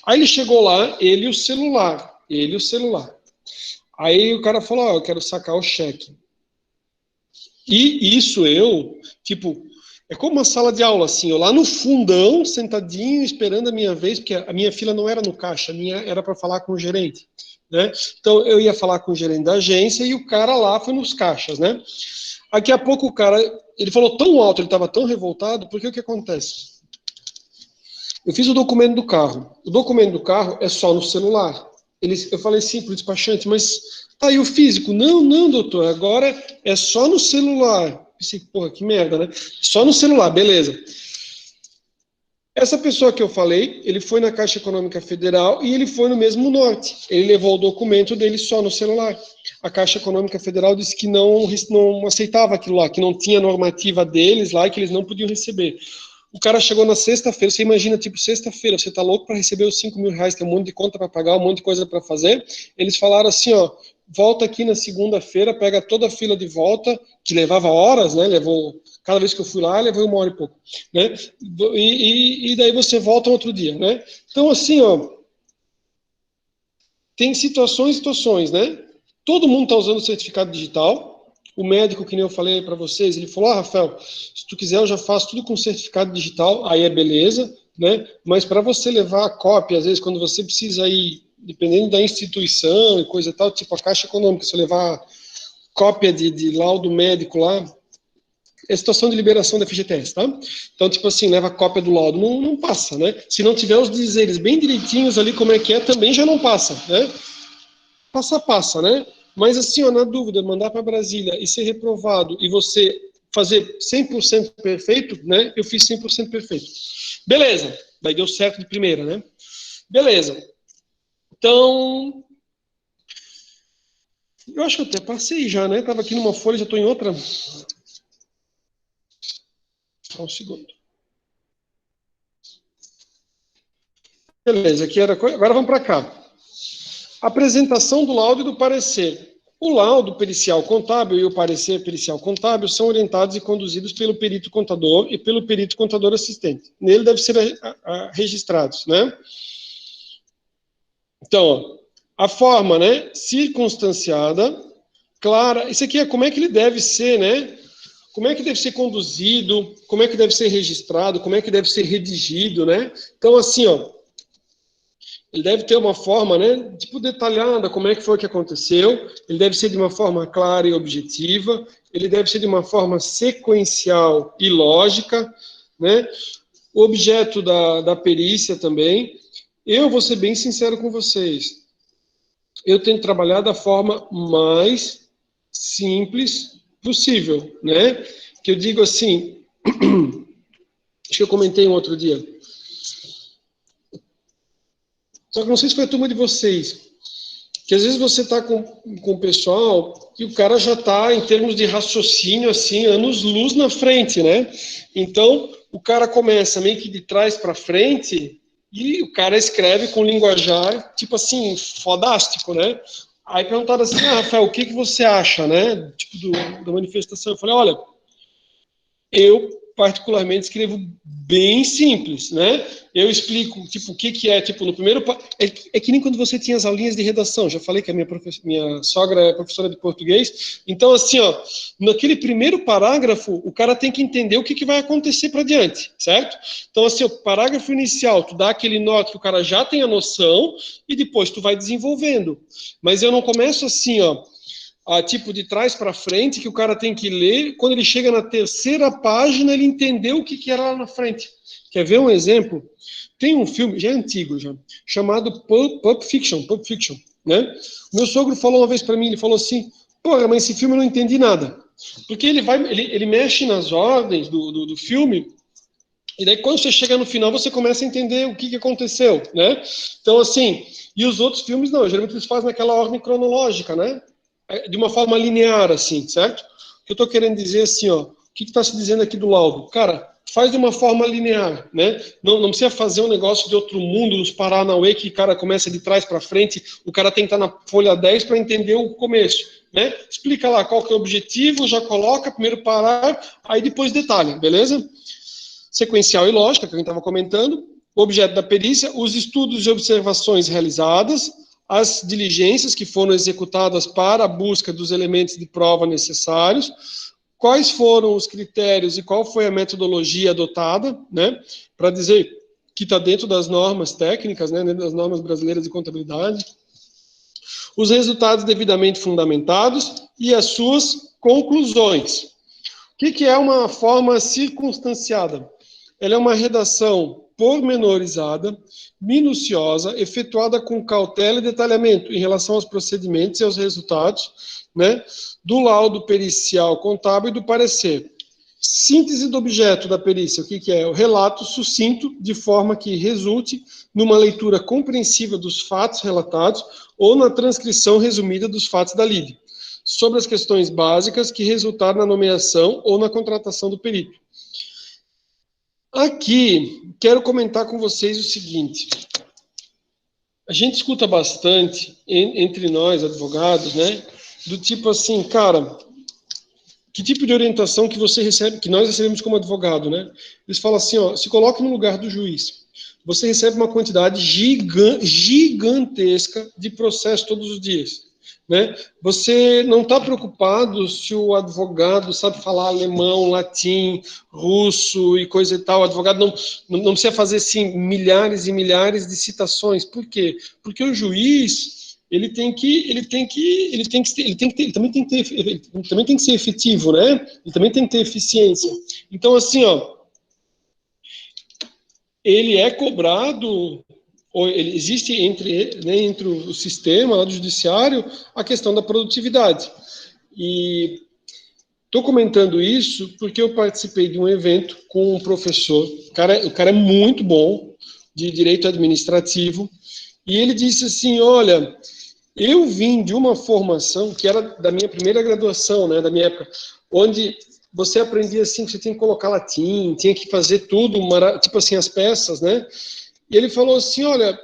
Aí ele chegou lá, ele e o celular. Aí o cara falou, ó, eu quero sacar o cheque. E isso tipo, é como uma sala de aula, assim, eu lá no fundão, sentadinho, esperando a minha vez, porque a minha fila não era no caixa, a minha era para falar com o gerente, né? Então eu ia falar com o gerente da agência e o cara lá foi nos caixas, né? Daqui a pouco o cara, ele falou tão alto, ele estava tão revoltado, porque o que acontece? Eu fiz o documento do carro. O documento do carro é só no celular. Eu falei sim para o despachante, mas tá aí o físico. Não, doutor, agora é só no celular. Pensei, porra, que merda, né? Só no celular, beleza. Essa pessoa que eu falei, ele foi na Caixa Econômica Federal e ele foi no mesmo norte. Ele levou o documento dele só no celular. A Caixa Econômica Federal disse que não aceitava aquilo lá, que não tinha normativa deles lá e que eles não podiam receber. O cara chegou na sexta-feira, você imagina, tipo, sexta-feira, você tá louco para receber os 5 mil reais, tem um monte de conta para pagar, um monte de coisa para fazer. Eles falaram assim, ó, volta aqui na segunda-feira, pega toda a fila de volta, que levava horas, né, cada vez que eu fui lá, levou 1 hora e pouco, né, e daí você volta outro dia, né. Então, assim, ó, tem situações, né, todo mundo está usando certificado digital. O médico, que nem eu falei para vocês, ele falou, Rafael, se tu quiser eu já faço tudo com certificado digital, aí é beleza, né? Mas para você levar a cópia, às vezes, quando você precisa ir, dependendo da instituição e coisa e tal, tipo a Caixa Econômica, se eu levar cópia de laudo médico lá, é situação de liberação da FGTS, tá? Então, tipo assim, leva cópia do laudo, não passa, né? Se não tiver os dizeres bem direitinhos ali, como é que é, também já não passa, né? Passa, né? Mas assim, ó, na dúvida, mandar para Brasília e ser reprovado e você fazer 100% perfeito, né? Eu fiz 100% perfeito. Beleza, daí deu certo de primeira, né? Beleza. Então, eu acho que eu até passei já, né? Tava aqui numa folha, já estou em outra. Só um segundo. Beleza, aqui era. Agora vamos para cá. Apresentação do laudo e do parecer. O laudo pericial contábil e o parecer pericial contábil são orientados e conduzidos pelo perito contador e pelo perito contador assistente. Nele devem ser registrados, né? Então, a forma, né, circunstanciada, clara, isso aqui é como é que ele deve ser, né? Como é que deve ser conduzido, como é que deve ser registrado, como é que deve ser redigido, né? Então, assim, ó, ele deve ter uma forma, né, tipo detalhada, como é que foi que aconteceu, ele deve ser de uma forma clara e objetiva, ele deve ser de uma forma sequencial e lógica, né, o objeto da perícia também. Eu vou ser bem sincero com vocês, eu tenho que trabalhar da forma mais simples possível, né, que eu digo assim, acho que eu comentei um outro dia, só que não sei se foi a turma de vocês, que às vezes você está com o pessoal e o cara já está, em termos de raciocínio, assim, anos-luz na frente, né? Então, o cara começa meio que de trás para frente e o cara escreve com linguajar, tipo assim, fodástico, né? Aí perguntaram assim, Rafael, o que você acha, né? Tipo, da manifestação. Eu falei, olha, eu particularmente escrevo bem simples, né? Eu explico, tipo, o que é, tipo, no primeiro... É que nem quando você tinha as aulinhas de redação, já falei que a minha sogra é professora de português, então, assim, ó, naquele primeiro parágrafo, o cara tem que entender o que vai acontecer para diante, certo? Então, assim, o parágrafo inicial, tu dá aquele nó que o cara já tem a noção, e depois tu vai desenvolvendo. Mas eu não começo assim, ó, tipo de trás para frente, que o cara tem que ler, quando ele chega na terceira página, ele entendeu o que era lá na frente. Quer ver um exemplo? Tem um filme, já é antigo, já, chamado Pulp Fiction, né? Meu sogro falou uma vez para mim, ele falou assim, porra, mas esse filme eu não entendi nada. Porque ele mexe nas ordens do filme, e daí quando você chega no final, você começa a entender o que aconteceu, né? Então, assim, e os outros filmes não, geralmente eles fazem naquela ordem cronológica, né? de uma forma linear, assim, certo? O que eu estou querendo dizer assim, ó, o que está se dizendo aqui do laudo? Cara, faz de uma forma linear, né? Não precisa fazer um negócio de outro mundo, nos Paranauê, que o cara começa de trás para frente, o cara tem que estar na folha 10 para entender o começo, né? Explica lá qual que é o objetivo, já coloca, primeiro parar, aí depois detalha, beleza? Sequencial e lógica, que a gente estava comentando, o objeto da perícia, os estudos e observações realizadas, as diligências que foram executadas para a busca dos elementos de prova necessários, quais foram os critérios e qual foi a metodologia adotada, né, para dizer que está dentro das normas técnicas, né, dentro das normas brasileiras de contabilidade, os resultados devidamente fundamentados e as suas conclusões. O que é uma forma circunstanciada? Ela é uma redação pormenorizada, minuciosa, efetuada com cautela e detalhamento em relação aos procedimentos e aos resultados, né, do laudo pericial contábil e do parecer. Síntese do objeto da perícia, o que é? O relato sucinto, de forma que resulte numa leitura compreensiva dos fatos relatados ou na transcrição resumida dos fatos da lide, sobre as questões básicas que resultaram na nomeação ou na contratação do perito. Aqui, quero comentar com vocês o seguinte. A gente escuta bastante, entre nós, advogados, né, do tipo assim, cara, que tipo de orientação que você recebe, que nós recebemos como advogado, né? Eles falam assim, ó, se coloque no lugar do juiz. Você recebe uma quantidade gigantesca de processo todos os dias. Né? Você não está preocupado se o advogado sabe falar alemão, latim, russo e coisa e tal. O advogado não precisa fazer assim, milhares e milhares de citações. Por quê? Porque o juiz ele também tem que ser efetivo, né? Ele também tem que ter eficiência. Então assim, ó, ele é cobrado. Existe entre o sistema lá do judiciário a questão da produtividade. E estou comentando isso porque eu participei de um evento com um professor, o cara é muito bom, de direito administrativo, e ele disse assim, olha, eu vim de uma formação que era da minha primeira graduação, né, da minha época, onde você aprendia assim, que você tinha que colocar latim, tinha que fazer tudo, tipo assim, as peças, né? E ele falou assim, olha,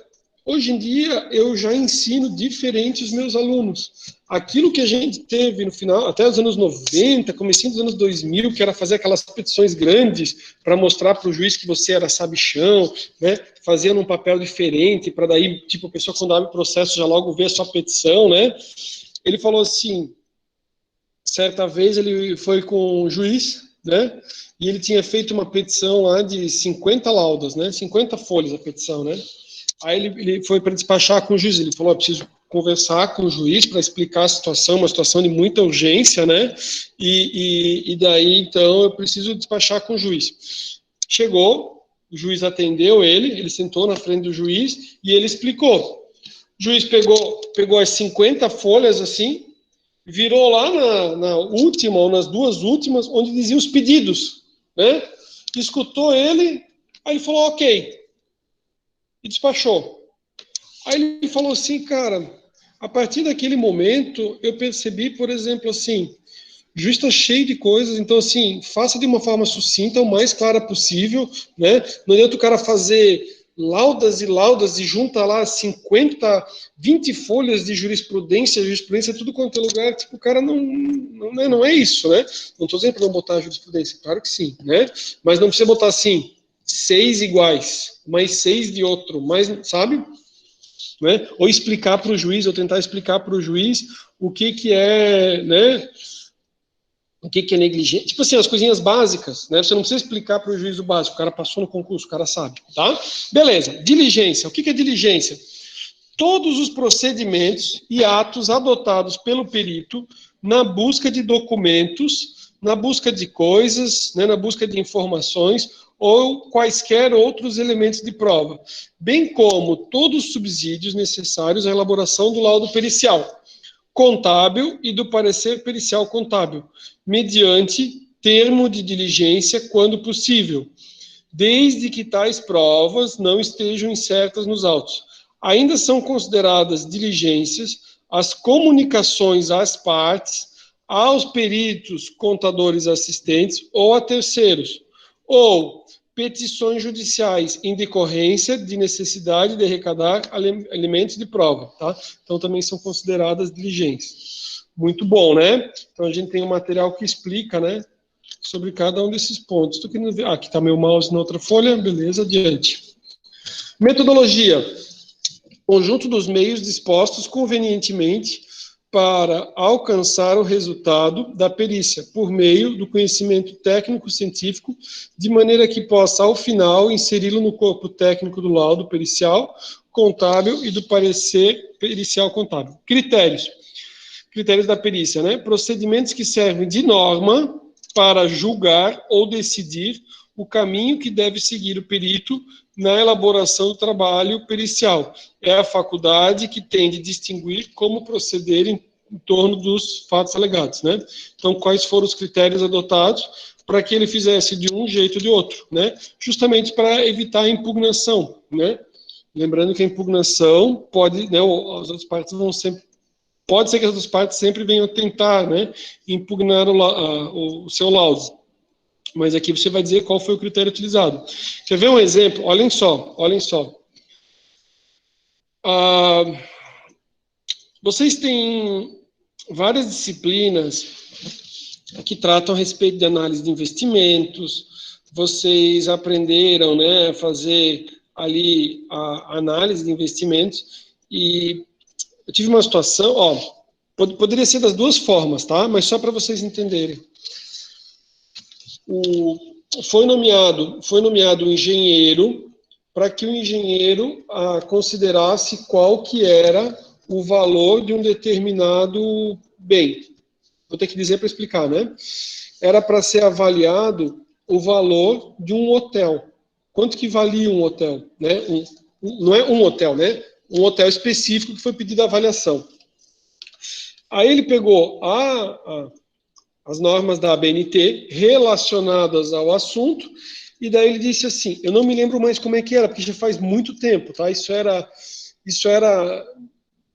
hoje em dia eu já ensino diferente os meus alunos. Aquilo que a gente teve no final, até os anos 90, comecinho dos anos 2000, que era fazer aquelas petições grandes para mostrar para o juiz que você era sabichão, né? Fazendo um papel diferente, para daí, tipo, a pessoa quando abre o processo já logo vê a sua petição, né? Ele falou assim, certa vez ele foi com um juiz, né? E ele tinha feito uma petição lá de 50 laudas, né? 50 folhas a petição, né? Aí ele foi para despachar com o juiz. Ele falou, preciso conversar com o juiz para explicar a situação, uma situação de muita urgência, né? E daí, então, eu preciso despachar com o juiz. Chegou, o juiz atendeu ele sentou na frente do juiz e ele explicou. O juiz pegou as 50 folhas, assim, virou lá na última, ou nas duas últimas, onde dizia os pedidos, né? Escutou ele, aí ele falou, ok, e despachou. Aí ele falou assim, cara, a partir daquele momento, eu percebi, por exemplo, assim, o juiz está cheio de coisas, então, assim, faça de uma forma sucinta, o mais clara possível, né? Não adianta o cara fazer laudas e laudas e junta lá 50, 20 folhas de jurisprudência tudo quanto é lugar, tipo, o cara não é isso, né? Não estou dizendo para não botar a jurisprudência, claro que sim, né? Mas não precisa botar assim, 6 iguais, mais 6 de outro, mais, sabe? Né? Ou explicar para o juiz, ou tentar explicar para o juiz o que é, né? O que é negligência? Tipo assim, as coisinhas básicas, né? Você não precisa explicar para o juiz o básico, o cara passou no concurso, o cara sabe, tá? Beleza, diligência. O que é diligência? Todos os procedimentos e atos adotados pelo perito na busca de documentos, na busca de coisas, né? Na busca de informações ou quaisquer outros elementos de prova, bem como todos os subsídios necessários à elaboração do laudo pericial contábil e do parecer pericial contábil, mediante termo de diligência quando possível, desde que tais provas não estejam incertas nos autos. Ainda são consideradas diligências as comunicações às partes, aos peritos, contadores assistentes ou a terceiros, ou petições judiciais em decorrência de necessidade de arrecadar elementos de prova, tá? Então também são consideradas diligências. Muito bom, né? Então a gente tem um material que explica, né, sobre cada um desses pontos. Estou querendo ver. Aqui está meu mouse na outra folha, beleza, adiante. Metodologia. Conjunto dos meios dispostos convenientemente para alcançar o resultado da perícia, por meio do conhecimento técnico-científico, de maneira que possa, ao final, inseri-lo no corpo técnico do laudo pericial, contábil e do parecer pericial contábil. Critérios. Critérios da perícia, né? Procedimentos que servem de norma para julgar ou decidir o caminho que deve seguir o perito na elaboração do trabalho pericial. É a faculdade que tem de distinguir como proceder em torno dos fatos alegados, né? Então, quais foram os critérios adotados para que ele fizesse de um jeito ou de outro, né? Justamente para evitar a impugnação, né? Lembrando que a impugnação pode, né, as outras partes vão sempre, pode ser que as outras partes sempre venham tentar, né, impugnar o seu laudo. Mas aqui você vai dizer qual foi o critério utilizado. Quer ver um exemplo? Olhem só, olhem só. Vocês têm várias disciplinas que tratam a respeito de análise de investimentos. Vocês aprenderam, né, a fazer ali a análise de investimentos. E eu tive uma situação, ó, poderia ser das duas formas, tá? Mas só para vocês entenderem. Foi nomeado um engenheiro para que o engenheiro considerasse qual que era o valor de um determinado bem. Vou ter que dizer para explicar, né? Era para ser avaliado o valor de um hotel. Quanto que valia um hotel, né? Não é um hotel, né? Um hotel específico que foi pedido a avaliação. Aí ele pegou as normas da ABNT relacionadas ao assunto, e daí ele disse assim, eu não me lembro mais como é que era, porque já faz muito tempo, tá? Isso era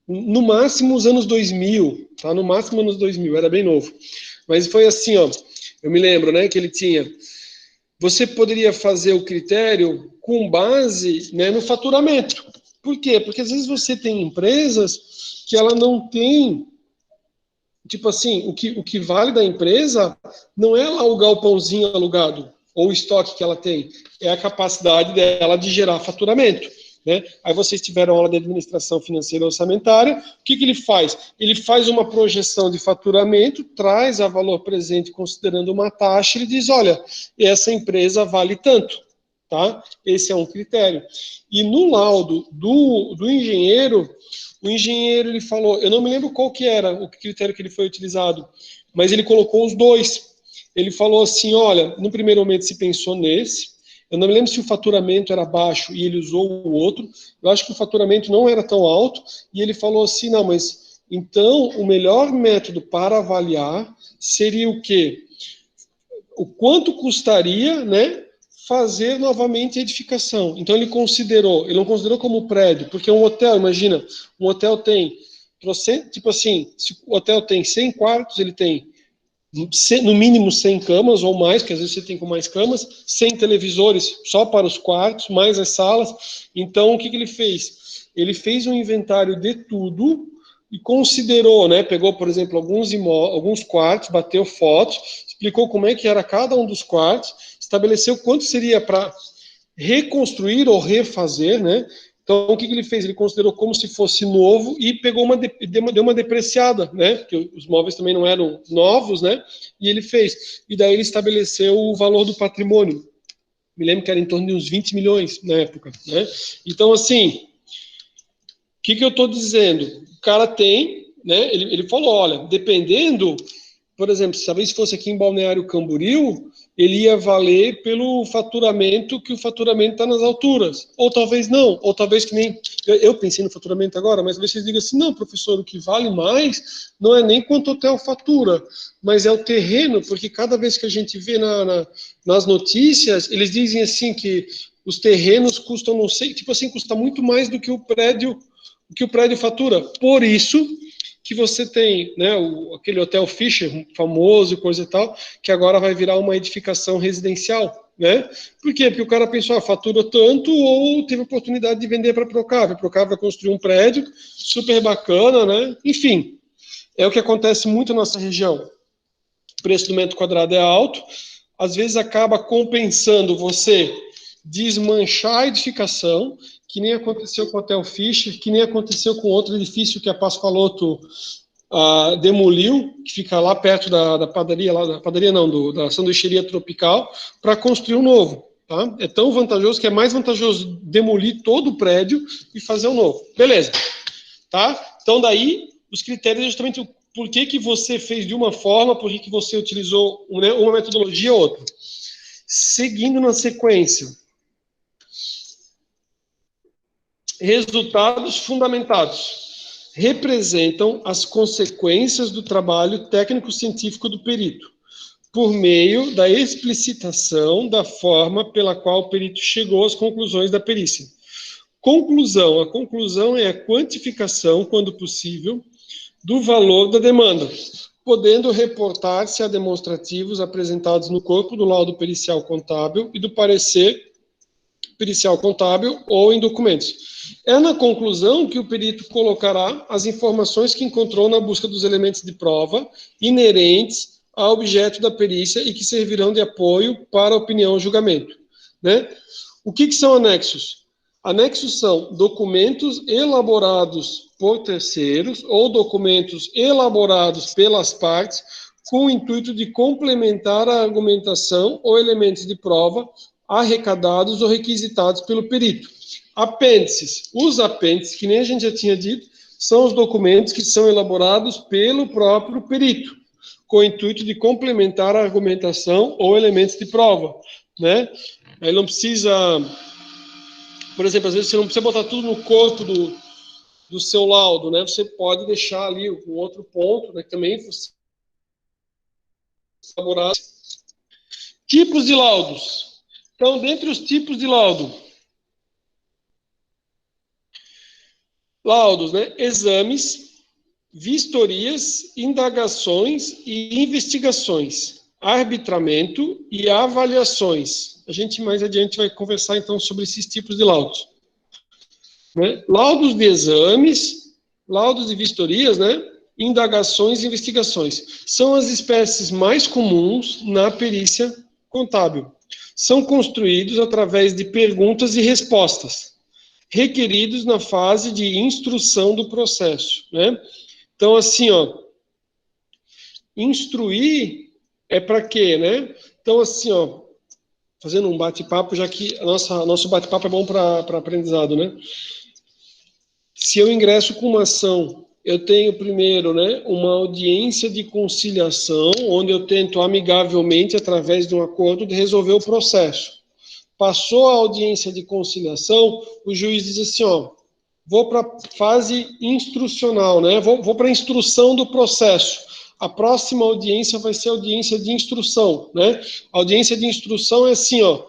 no máximo os anos 2000, tá? No máximo anos 2000, era bem novo. Mas foi assim, ó, eu me lembro, né, que ele tinha, você poderia fazer o critério com base, né, no faturamento. Por quê? Porque às vezes você tem empresas que ela não tem, tipo assim, o que vale da empresa não é lá o galpãozinho alugado ou o estoque que ela tem, é a capacidade dela de gerar faturamento, né? Aí vocês tiveram aula de administração financeira e orçamentária, o que ele faz? Ele faz uma projeção de faturamento, traz a valor presente considerando uma taxa, ele diz, olha, essa empresa vale tanto, tá? Esse é um critério. E no laudo do engenheiro, o engenheiro, ele falou, eu não me lembro qual que era o critério que ele foi utilizado, mas ele colocou os dois. Ele falou assim, olha, no primeiro momento se pensou nesse, eu não me lembro se o faturamento era baixo e ele usou o outro, eu acho que o faturamento não era tão alto, e ele falou assim, não, mas então o melhor método para avaliar seria o quê? O quanto custaria, né, fazer novamente a edificação. Então ele não considerou como prédio, porque um hotel, imagina, um hotel tem, tipo assim, se o hotel tem 100 quartos, ele tem no mínimo 100 camas ou mais, que às vezes você tem com mais camas, 100 televisores só para os quartos, mais as salas. Então o que ele fez? Ele fez um inventário de tudo e considerou, né, pegou, por exemplo, alguns quartos, bateu fotos, explicou como é que era cada um dos quartos, estabeleceu quanto seria para reconstruir ou refazer, né? Então, o que ele fez? Ele considerou como se fosse novo e pegou deu uma depreciada, né? Porque os móveis também não eram novos, né? E ele fez. E daí ele estabeleceu o valor do patrimônio. Me lembro que era em torno de uns 20 milhões na época, né? Então, assim, o que eu estou dizendo? O cara tem, né? Ele falou, olha, dependendo, por exemplo, talvez se fosse aqui em Balneário Camboriú, ele ia valer pelo faturamento, que o faturamento está nas alturas. Ou talvez não, ou talvez que nem... Eu pensei no faturamento agora, mas talvez vocês digam assim, não, professor, o que vale mais não é nem quanto o hotel fatura, mas é o terreno, porque cada vez que a gente vê nas notícias, eles dizem assim que os terrenos custam, não sei, tipo assim, custa muito mais do que o prédio fatura. Por isso que você tem, né, aquele Hotel Fischer famoso e coisa e tal, que agora vai virar uma edificação residencial, né? Por quê? Porque o cara pensou, faturou tanto ou teve oportunidade de vender para a Procava. A Procava vai construir um prédio super bacana, né? Enfim, é o que acontece muito na nossa região. O preço do metro quadrado é alto, às vezes acaba compensando você desmanchar a edificação, que nem aconteceu com o Hotel Fischer, que nem aconteceu com outro edifício que a Pascoaloto demoliu, que fica lá perto da padaria, da sanduicheria Tropical, para construir um novo. Tá? É tão vantajoso que é mais vantajoso demolir todo o prédio e fazer um novo. Beleza. Tá? Então, daí, os critérios é justamente por que você fez de uma forma, por que você utilizou uma metodologia ou outra. Seguindo na sequência. Resultados fundamentados representam as consequências do trabalho técnico-científico do perito, por meio da explicitação da forma pela qual o perito chegou às conclusões da perícia. Conclusão. A conclusão é a quantificação, quando possível, do valor da demanda, podendo reportar-se a demonstrativos apresentados no corpo do laudo pericial contábil e do parecer pericial contábil ou em documentos. É na conclusão que o perito colocará as informações que encontrou na busca dos elementos de prova inerentes ao objeto da perícia e que servirão de apoio para a opinião ou julgamento. Né? O que são anexos? Anexos são documentos elaborados por terceiros ou documentos elaborados pelas partes com o intuito de complementar a argumentação ou elementos de prova arrecadados ou requisitados pelo perito. Apêndices. Os apêndices, que nem a gente já tinha dito, são os documentos que são elaborados pelo próprio perito, com o intuito de complementar a argumentação ou elementos de prova, né? Aí não precisa, por exemplo, às vezes você não precisa botar tudo no corpo do seu laudo, né? Você pode deixar ali um outro ponto, né? Que também você elaborar. Tipos de laudos. Então, dentre os tipos de laudos, né? Exames, vistorias, indagações e investigações, arbitramento e avaliações. A gente mais adiante vai conversar então sobre esses tipos de laudos. Né? Laudos de exames, laudos de vistorias, né? Indagações e investigações. São as espécies mais comuns na perícia contábil. São construídos através de perguntas e respostas, requeridos na fase de instrução do processo, né? Então, assim, ó, instruir é para quê, né? Então, assim, ó, fazendo um bate-papo, já que nosso bate-papo é bom para aprendizado, né? Se eu ingresso com uma ação, eu tenho primeiro, né, uma audiência de conciliação, onde eu tento amigavelmente, através de um acordo, de resolver o processo. Passou a audiência de conciliação, o juiz diz assim, ó, vou para a fase instrucional, né? Vou para a instrução do processo. A próxima audiência vai ser a audiência de instrução, né? A audiência de instrução é assim, ó,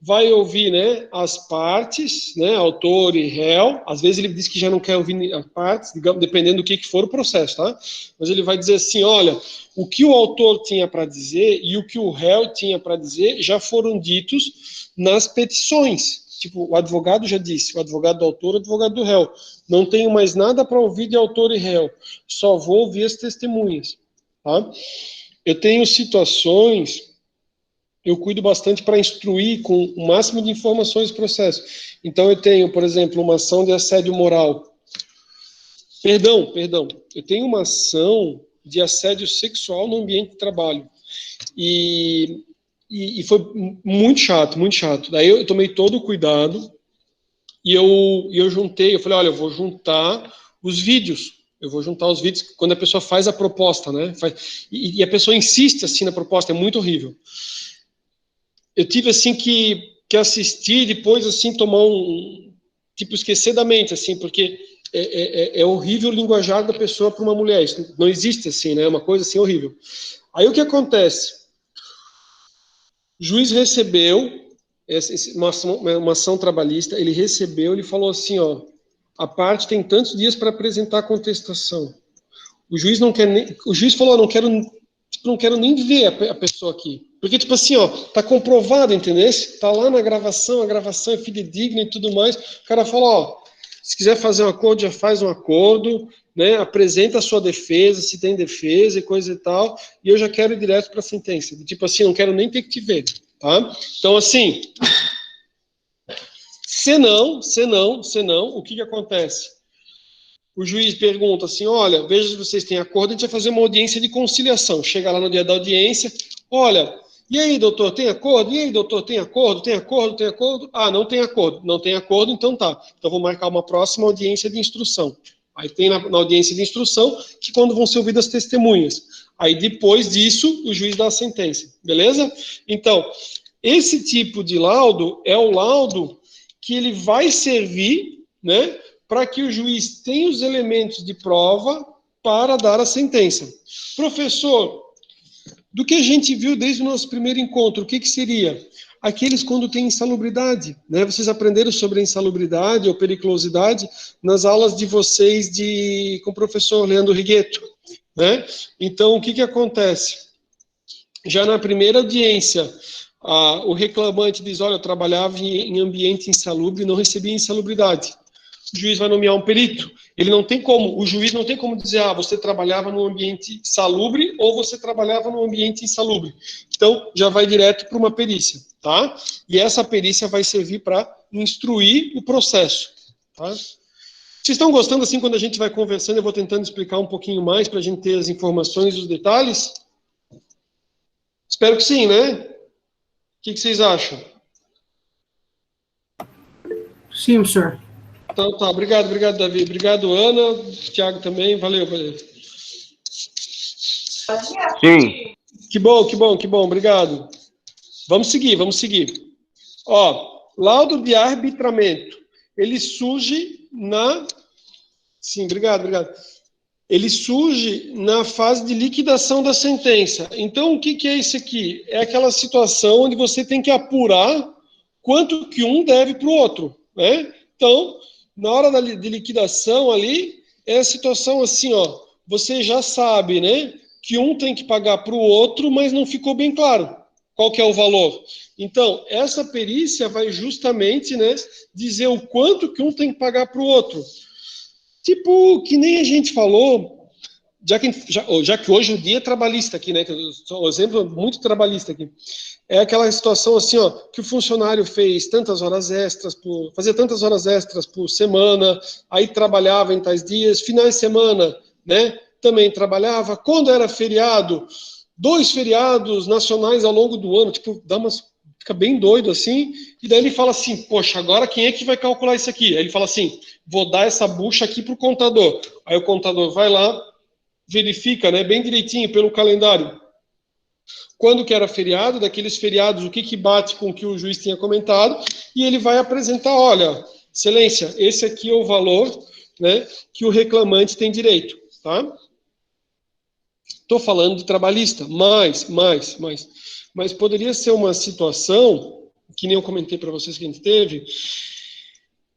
vai ouvir, né, as partes, né, autor e réu. Às vezes ele diz que já não quer ouvir as partes, digamos, dependendo do que for o processo, tá? Mas ele vai dizer assim, olha, o que o autor tinha para dizer e o que o réu tinha para dizer já foram ditos nas petições. Tipo, o advogado já disse, o advogado do autor, o advogado do réu. Não tenho mais nada para ouvir de autor e réu, só vou ouvir as testemunhas. Tá? Eu tenho situações, eu cuido bastante para instruir com o máximo de informações do processo. Então, eu tenho, por exemplo, uma ação de assédio moral. Perdão, eu tenho uma ação de assédio sexual no ambiente de trabalho. E foi muito chato, muito chato. Daí eu tomei todo o cuidado e eu juntei, eu falei, olha, eu vou juntar os vídeos. Eu vou juntar os vídeos quando a pessoa faz a proposta, né? E a pessoa insiste assim na proposta, é muito horrível. Eu tive assim que assistir, depois assim tomar tipo, esquecer da mente, assim, porque é horrível o linguajar da pessoa para uma mulher. Isso não existe assim, né? É uma coisa assim horrível. Aí o que acontece? O juiz recebeu uma ação trabalhista, ele falou assim, ó, a parte tem tantos dias para apresentar a contestação. O juiz não quer nem, o juiz falou, não quero nem ver a pessoa aqui. Porque, tipo assim, ó, tá comprovado, entendeu? Tá lá na gravação, a gravação é fidedigna e tudo mais. O cara fala, ó, se quiser fazer um acordo, já faz um acordo, né? Apresenta a sua defesa, se tem defesa e coisa e tal, e eu já quero ir direto para a sentença. Tipo assim, não quero nem ter que te ver, tá? Então, assim, se não, o que acontece? O juiz pergunta assim, olha, veja se vocês têm acordo, a gente vai fazer uma audiência de conciliação. Chega lá no dia da audiência, olha, e aí, doutor, tem acordo? E aí, doutor, tem acordo? Tem acordo? Tem acordo? Ah, não tem acordo. Não tem acordo, então tá. Então vou marcar uma próxima audiência de instrução. Aí tem na audiência de instrução que quando vão ser ouvidas testemunhas. Aí depois disso, o juiz dá a sentença. Beleza? Então, esse tipo de laudo é o laudo que ele vai servir, né, para que o juiz tenha os elementos de prova para dar a sentença. Professor, do que a gente viu desde o nosso primeiro encontro, o que seria? Aqueles quando tem insalubridade, né? Vocês aprenderam sobre insalubridade ou periculosidade nas aulas de vocês com o professor Leandro Rigueto, né? Então, o que acontece? Já na primeira audiência, o reclamante diz, olha, eu trabalhava em ambiente insalubre e não recebia insalubridade. O juiz vai nomear um perito. O juiz não tem como dizer, você trabalhava num ambiente salubre ou você trabalhava num ambiente insalubre. Então, já vai direto para uma perícia, tá? E essa perícia vai servir para instruir o processo, tá? Vocês estão gostando, assim, quando a gente vai conversando, eu vou tentando explicar um pouquinho mais para a gente ter as informações e os detalhes? Espero que sim, né? O que vocês acham? Sim, senhor. Então, tá, obrigado, Davi. Obrigado, Ana, Thiago também, valeu. Sim. Que bom, obrigado. Vamos seguir. Ó, laudo de arbitramento, ele surge na... Sim, obrigado. Ele surge na fase de liquidação da sentença. Então, o que é isso aqui? É aquela situação onde você tem que apurar quanto que um deve para o outro, né? Então, na hora de liquidação ali, é a situação assim, ó, você já sabe, né, que um tem que pagar para o outro, mas não ficou bem claro qual que é o valor. Então, essa perícia vai justamente, né, dizer o quanto que um tem que pagar para o outro. Tipo, que nem a gente falou, já que hoje o dia é trabalhista aqui, né, que o exemplo é muito trabalhista aqui. É aquela situação assim, ó, que o funcionário fazia tantas horas extras por semana, aí trabalhava em tais dias, finais de semana, né, também trabalhava. Quando era feriado, 2 feriados nacionais ao longo do ano, tipo, fica bem doido assim, e daí ele fala assim, poxa, agora quem é que vai calcular isso aqui? Aí ele fala assim, vou dar essa bucha aqui pro contador. Aí o contador vai lá, verifica, né, bem direitinho pelo calendário, quando que era feriado, daqueles feriados, o que bate com o que o juiz tinha comentado, e ele vai apresentar, olha, excelência, esse aqui é o valor, né, que o reclamante tem direito, tá? Estou falando de trabalhista, mas poderia ser uma situação, que nem eu comentei para vocês que a gente teve,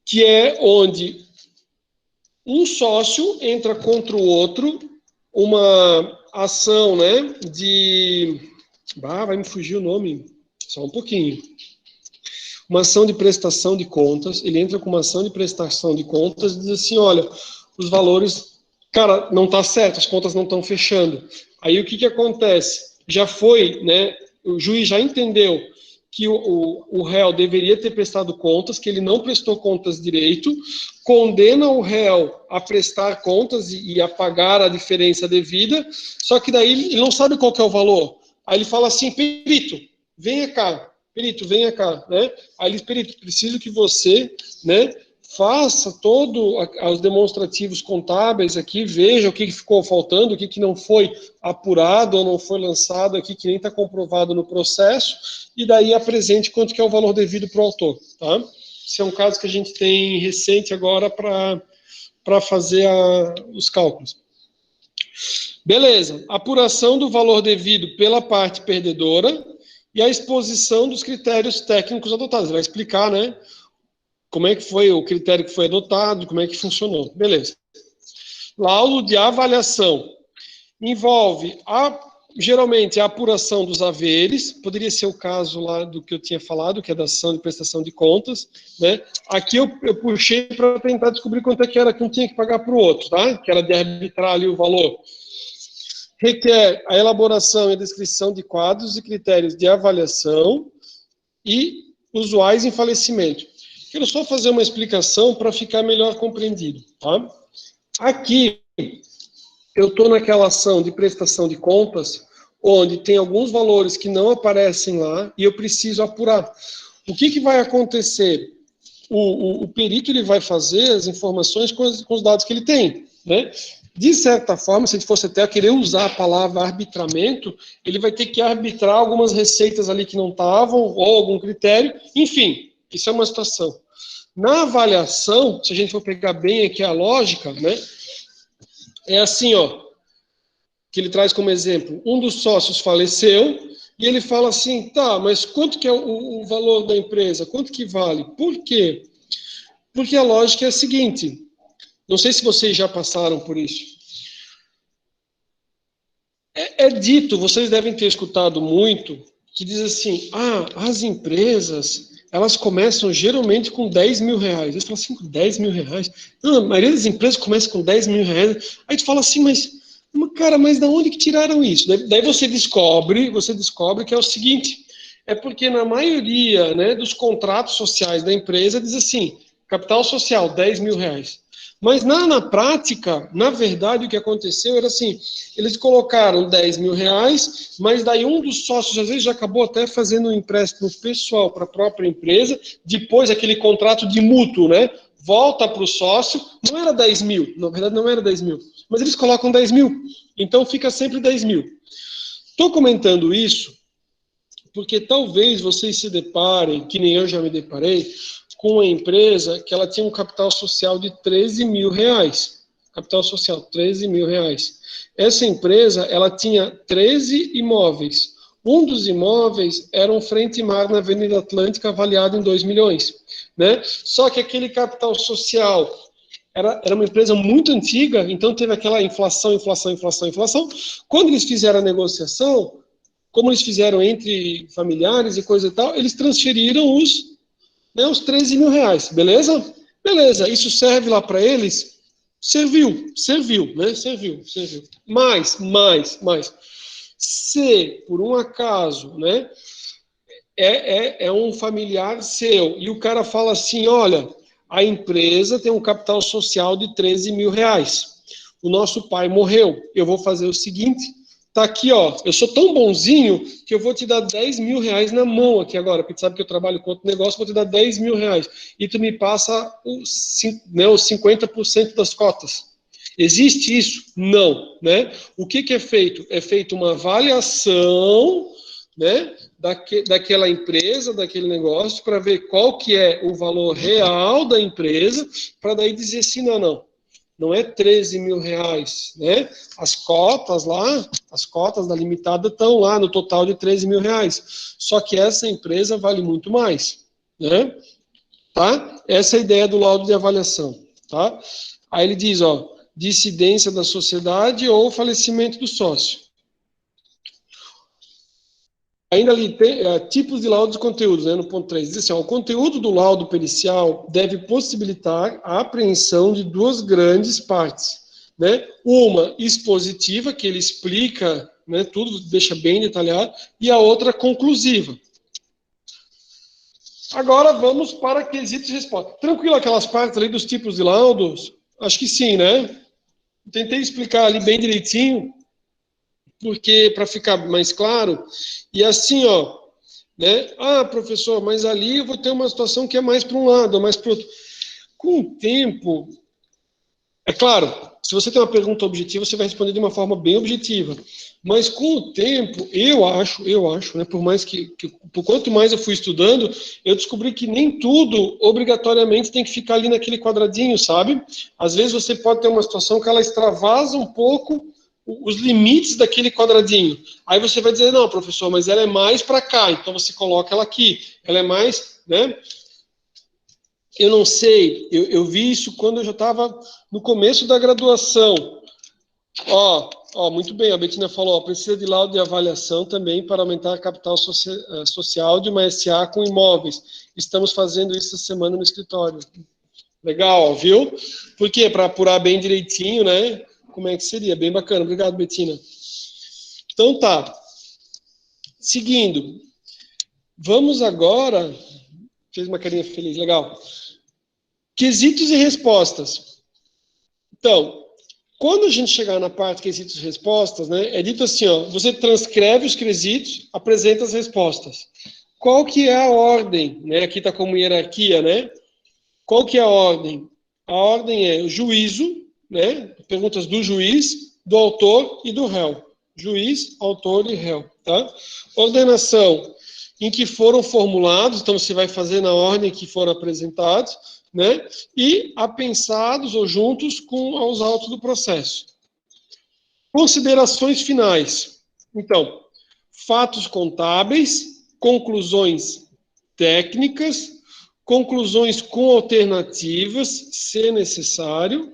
que é onde um sócio entra contra o outro, uma ação, né, vai me fugir o nome, só um pouquinho. Uma ação de prestação de contas, ele entra com uma ação de prestação de contas e diz assim, olha, os valores, cara, não está certo, as contas não estão fechando. Aí o que acontece? Já foi, né, o juiz já entendeu que o réu deveria ter prestado contas, que ele não prestou contas direito, condena o réu a prestar contas e a pagar a diferença devida, só que daí ele não sabe qual que é o valor. Aí ele fala assim, perito, venha cá, né? Aí ele, perito, preciso que você, né, faça todos os demonstrativos contábeis aqui, veja o que ficou faltando, o que não foi apurado ou não foi lançado aqui, que nem está comprovado no processo, e daí apresente quanto que é o valor devido para o autor, tá? Esse é um caso que a gente tem recente agora para fazer os cálculos. Beleza, apuração do valor devido pela parte perdedora e a exposição dos critérios técnicos adotados. Ele vai explicar, né, como é que foi o critério que foi adotado, como é que funcionou. Beleza. Laudo de avaliação. envolve geralmente a apuração dos haveres, poderia ser o caso lá do que eu tinha falado, que é da ação de prestação de contas, né? Aqui eu puxei para tentar descobrir quanto é que era que um tinha que pagar para o outro, tá? Que era de arbitrar ali o valor. Requer a elaboração e a descrição de quadros e critérios de avaliação e usuais em falecimento. Quero só fazer uma explicação para ficar melhor compreendido, tá? Aqui, eu estou naquela ação de prestação de contas, onde tem alguns valores que não aparecem lá e eu preciso apurar. O que vai acontecer? O perito ele vai fazer as informações com os dados que ele tem, né? De certa forma, se ele fosse até querer usar a palavra arbitramento, ele vai ter que arbitrar algumas receitas ali que não estavam, ou algum critério, enfim, isso é uma situação. Na avaliação, se a gente for pegar bem aqui a lógica, né, é assim, ó, que ele traz como exemplo, um dos sócios faleceu, e ele fala assim, tá, mas quanto que é o valor da empresa? Quanto que vale? Por quê? Porque a lógica é a seguinte, não sei se vocês já passaram por isso. É dito, vocês devem ter escutado muito, que diz assim, as empresas, elas começam geralmente com 10 mil reais. Eles falam assim, com 10 mil reais? Não, a maioria das empresas começa com 10 mil reais. Aí tu fala assim, mas de onde que tiraram isso? Daí você descobre que é o seguinte, é porque na maioria, né, dos contratos sociais da empresa diz assim, capital social, 10 mil reais. Mas na prática, na verdade, o que aconteceu era assim, eles colocaram 10 mil reais, mas daí um dos sócios, às vezes, já acabou até fazendo um empréstimo pessoal para a própria empresa, depois aquele contrato de mútuo, né? Volta para o sócio, não era 10 mil, na verdade não era 10 mil, mas eles colocam 10 mil, então fica sempre 10 mil. Estou comentando isso porque talvez vocês se deparem, que nem eu já me deparei, com uma empresa que ela tinha um capital social de 13 mil reais. Capital social, 13 mil reais. Essa empresa, ela tinha 13 imóveis. Um dos imóveis era um frente-mar na Avenida Atlântica, avaliado em 2 milhões. Né? Só que aquele capital social era uma empresa muito antiga, então teve aquela inflação. Quando eles fizeram a negociação, como eles fizeram entre familiares e coisa e tal, eles transferiram os 13 mil reais, beleza? Beleza, isso serve lá para eles? Serviu, né? Serviu. Mas, se por um acaso, né, é um familiar seu, e o cara fala assim, olha, a empresa tem um capital social de 13 mil reais, o nosso pai morreu, eu vou fazer o seguinte, tá aqui, ó, eu sou tão bonzinho que eu vou te dar 10 mil reais na mão aqui agora, porque tu sabe que eu trabalho com outro negócio, vou te dar 10 mil reais, e tu me passa os 50% das cotas. Existe isso? Não, né? O que é feito? É feita uma avaliação, né, daquela empresa, daquele negócio, para ver qual que é o valor real da empresa, para daí dizer assim, não é 13 mil reais, né? As cotas da limitada estão lá no total de 13 mil reais. Só que essa empresa vale muito mais, né? Tá? Essa é a ideia do laudo de avaliação, tá? Aí ele diz, ó, dissidência da sociedade ou falecimento do sócio. Ainda ali tem tipos de laudos e conteúdos, né, no ponto 3. Diz assim, ó, o conteúdo do laudo pericial deve possibilitar a apreensão de duas grandes partes. Né? Uma expositiva, que ele explica, né, tudo, deixa bem detalhado, e a outra conclusiva. Agora vamos para quesitos de resposta. Tranquilo aquelas partes ali dos tipos de laudos? Acho que sim, né? Tentei explicar ali bem direitinho, porque para ficar mais claro, e assim, ó, né? Professor, mas ali eu vou ter uma situação que é mais para um lado, mais para o outro. Com o tempo, é claro, se você tem uma pergunta objetiva, você vai responder de uma forma bem objetiva. Mas com o tempo, eu acho, né, por quanto mais eu fui estudando, eu descobri que nem tudo obrigatoriamente tem que ficar ali naquele quadradinho, sabe? Às vezes você pode ter uma situação que ela extravasa um pouco os limites daquele quadradinho. Aí você vai dizer, não, professor, mas ela é mais para cá, então você coloca ela aqui. Ela é mais, né? Eu não sei, eu vi isso quando eu já estava no começo da graduação. Ó, Ó, muito bem, a Betina falou, ó, precisa de laudo de avaliação também para aumentar a capital social de uma SA com imóveis. Estamos fazendo isso essa semana no escritório. Legal, ó, viu? Por quê? Para apurar bem direitinho, né? Como é que seria? Bem bacana. Obrigado, Betina. Então tá. Seguindo. Vamos agora... Fez uma carinha feliz, legal. Quesitos e respostas. Então, quando a gente chegar na parte quesitos e respostas, né, é dito assim, ó, você transcreve os quesitos, apresenta as respostas. Qual que é a ordem? Né? Aqui está como hierarquia, né? Qual que é a ordem? A ordem é o juízo, né? Perguntas do juiz, do autor e do réu. Juiz, autor e réu, tá? Ordenação em que foram formulados, então você vai fazer na ordem que foram apresentados, né? E apensados ou juntos com os autos do processo. Considerações finais. Então, fatos contábeis, conclusões técnicas, conclusões com alternativas, se necessário,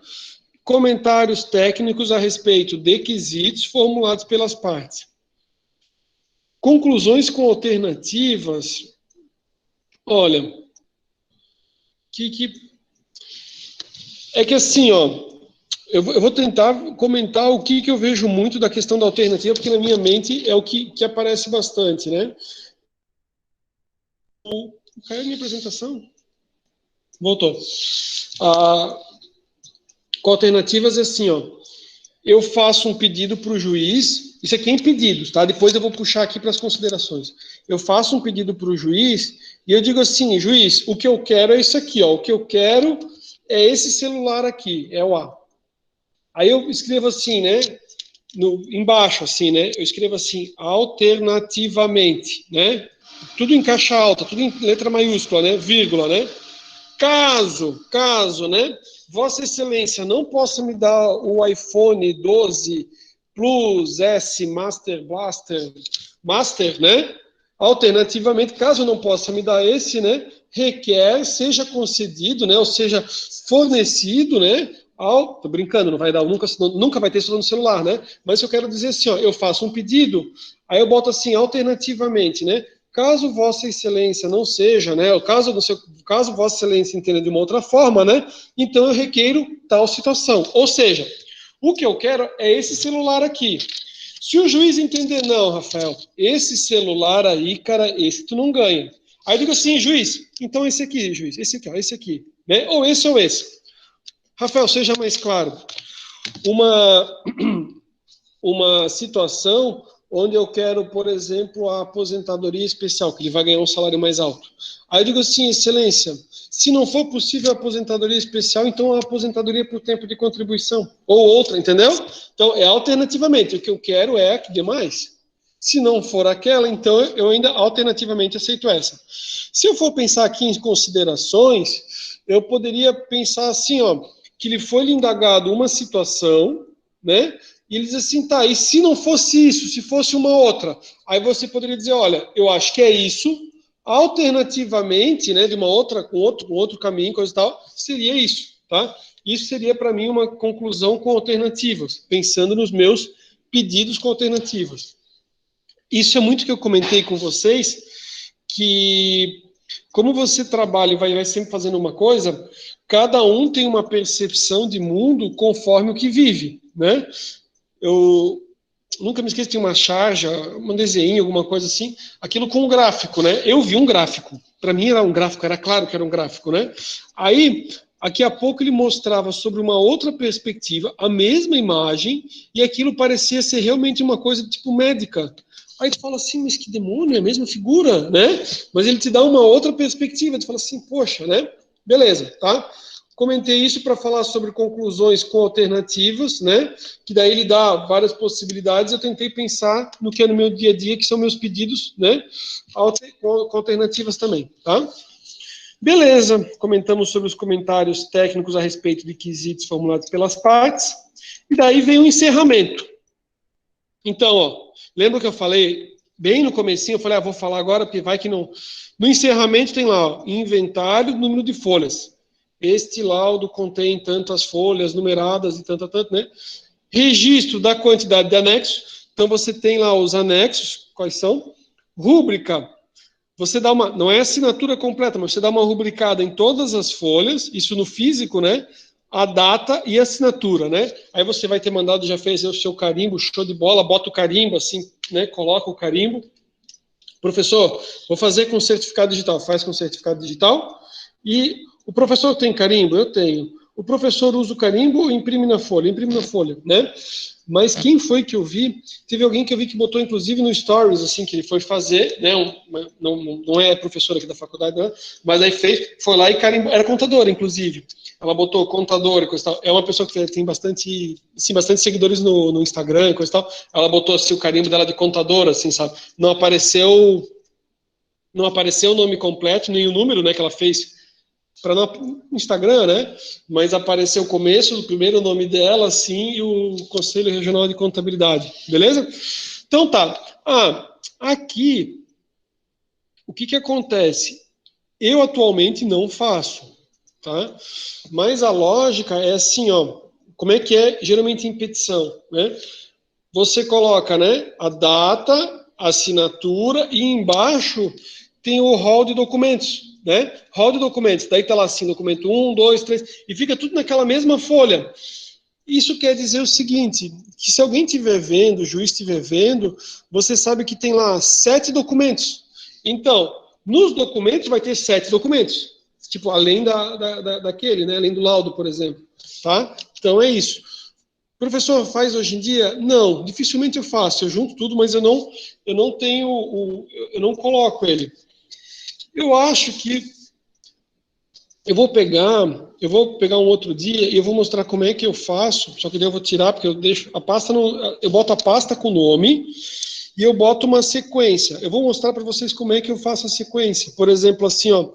comentários técnicos a respeito de quesitos formulados pelas partes. Conclusões com alternativas, olha, é que assim, ó, eu vou tentar comentar o que eu vejo muito da questão da alternativa, porque na minha mente é o que aparece bastante, né? Caiu a minha apresentação? Voltou. Com alternativas é assim, ó, eu faço um pedido para o juiz, isso aqui é em pedidos, tá? Depois eu vou puxar aqui para as considerações. Eu faço um pedido para o juiz e eu digo assim, juiz, o que eu quero é isso aqui, ó, o que eu quero é esse celular aqui, é o A. Aí eu escrevo assim, né, embaixo assim, né, eu escrevo assim, alternativamente, né, tudo em caixa alta, tudo em letra maiúscula, né, vírgula, né. Caso, né, Vossa Excelência não possa me dar o iPhone 12 Plus S Master Blaster, Master, né? Alternativamente, caso não possa me dar esse, né, requer, seja concedido, né, ou seja, fornecido, né, tô brincando, não vai dar, nunca vai ter isso no celular, né? Mas eu quero dizer assim, ó, eu faço um pedido, aí eu boto assim, alternativamente, né? Caso Vossa Excelência não seja, né? Caso Vossa Excelência entenda de uma outra forma, né? Então eu requeiro tal situação. Ou seja, o que eu quero é esse celular aqui. Se o juiz entender, não, Rafael, esse celular aí, cara, esse tu não ganha. Aí eu digo assim, juiz, então esse aqui, juiz, esse aqui, ó, esse aqui, né? Ou esse. Rafael, seja mais claro. Uma situação onde eu quero, por exemplo, a aposentadoria especial, que ele vai ganhar um salário mais alto. Aí eu digo assim, excelência, se não for possível a aposentadoria especial, então a aposentadoria por tempo de contribuição, ou outra, entendeu? Então, é alternativamente, o que eu quero é a que dê mais. Se não for aquela, então eu ainda alternativamente aceito essa. Se eu for pensar aqui em considerações, eu poderia pensar assim, ó, que lhe foi indagado uma situação, né? E ele diz assim, tá, e se não fosse isso, se fosse uma outra? Aí você poderia dizer, olha, eu acho que é isso, alternativamente, né, de uma outra, com outro caminho, coisa e tal, seria isso, tá? Isso seria para mim uma conclusão com alternativas, pensando nos meus pedidos com alternativas. Isso é muito que eu comentei com vocês, que como você trabalha e vai sempre fazendo uma coisa, cada um tem uma percepção de mundo conforme o que vive, né? Eu nunca me esqueço de uma charge, um desenho, alguma coisa assim, aquilo com um gráfico, né? Eu vi um gráfico, para mim era um gráfico, era claro que era um gráfico, né? Aí, daqui a pouco ele mostrava sobre uma outra perspectiva, a mesma imagem, e aquilo parecia ser realmente uma coisa tipo médica. Aí tu fala assim, mas que demônio, é a mesma figura, né? Mas ele te dá uma outra perspectiva, tu fala assim, poxa, né? Beleza, tá? Comentei isso para falar sobre conclusões com alternativas, né? Que daí ele dá várias possibilidades. Eu tentei pensar no que é no meu dia a dia, que são meus pedidos, né? Com alternativas também, tá? Beleza, comentamos sobre os comentários técnicos a respeito de quesitos formulados pelas partes. E daí vem o encerramento. Então, ó, lembra que eu falei bem no comecinho? Eu falei, vou falar agora, porque vai que não... No encerramento tem lá, ó, inventário, número de folhas. Este laudo contém tantas folhas numeradas e tanto, né? Registro da quantidade de anexos. Então, você tem lá os anexos, quais são? Rúbrica. Você dá uma, não é assinatura completa, mas você dá uma rubricada em todas as folhas, isso no físico, né? A data e a assinatura, né? Aí você vai ter mandado, já fez o seu carimbo, show de bola, bota o carimbo assim, né? Coloca o carimbo. Professor, vou fazer com certificado digital. Faz com certificado digital. E o professor tem carimbo? Eu tenho. O professor usa o carimbo ou imprime na folha? Imprime na folha, né? Mas quem foi que eu vi? Teve alguém que eu vi que botou, inclusive, no Stories, assim, que ele foi fazer, né? Não é professor aqui da faculdade, né? Mas aí fez, foi lá e carimbou. Era contadora, inclusive. Ela botou contadora e coisa e tal. É uma pessoa que tem bastante, assim, bastante seguidores no Instagram e coisa e tal. Ela botou, assim, o carimbo dela de contadora, assim, sabe? Não apareceu o nome completo, nem o número, né, que ela fez para no Instagram, né? Mas apareceu o começo, o primeiro nome dela, assim, e o Conselho Regional de Contabilidade. Beleza? Então tá. Aqui, o que acontece? Eu atualmente não faço, tá? Mas a lógica é assim, ó. Como é que é geralmente em petição, né? Você coloca, né, a data, a assinatura e embaixo tem o rol de documentos, né? Rol de documentos, daí tá lá assim, documento 1, 2, 3, e fica tudo naquela mesma folha. Isso quer dizer o seguinte, que se alguém estiver vendo, o juiz estiver vendo, você sabe que tem lá 7 documentos. Então, nos documentos vai ter 7 documentos, tipo, além daquele, né? Além do laudo, por exemplo, tá? Então é isso. Professor, faz hoje em dia? Não, dificilmente eu faço. Eu junto tudo, mas eu não tenho eu não coloco ele. Eu acho que eu vou pegar um outro dia e eu vou mostrar como é que eu faço, só que daí eu vou tirar, porque eu deixo a pasta, eu boto a pasta com o nome e eu boto uma sequência. Eu vou mostrar para vocês como é que eu faço a sequência. Por exemplo, assim, ó,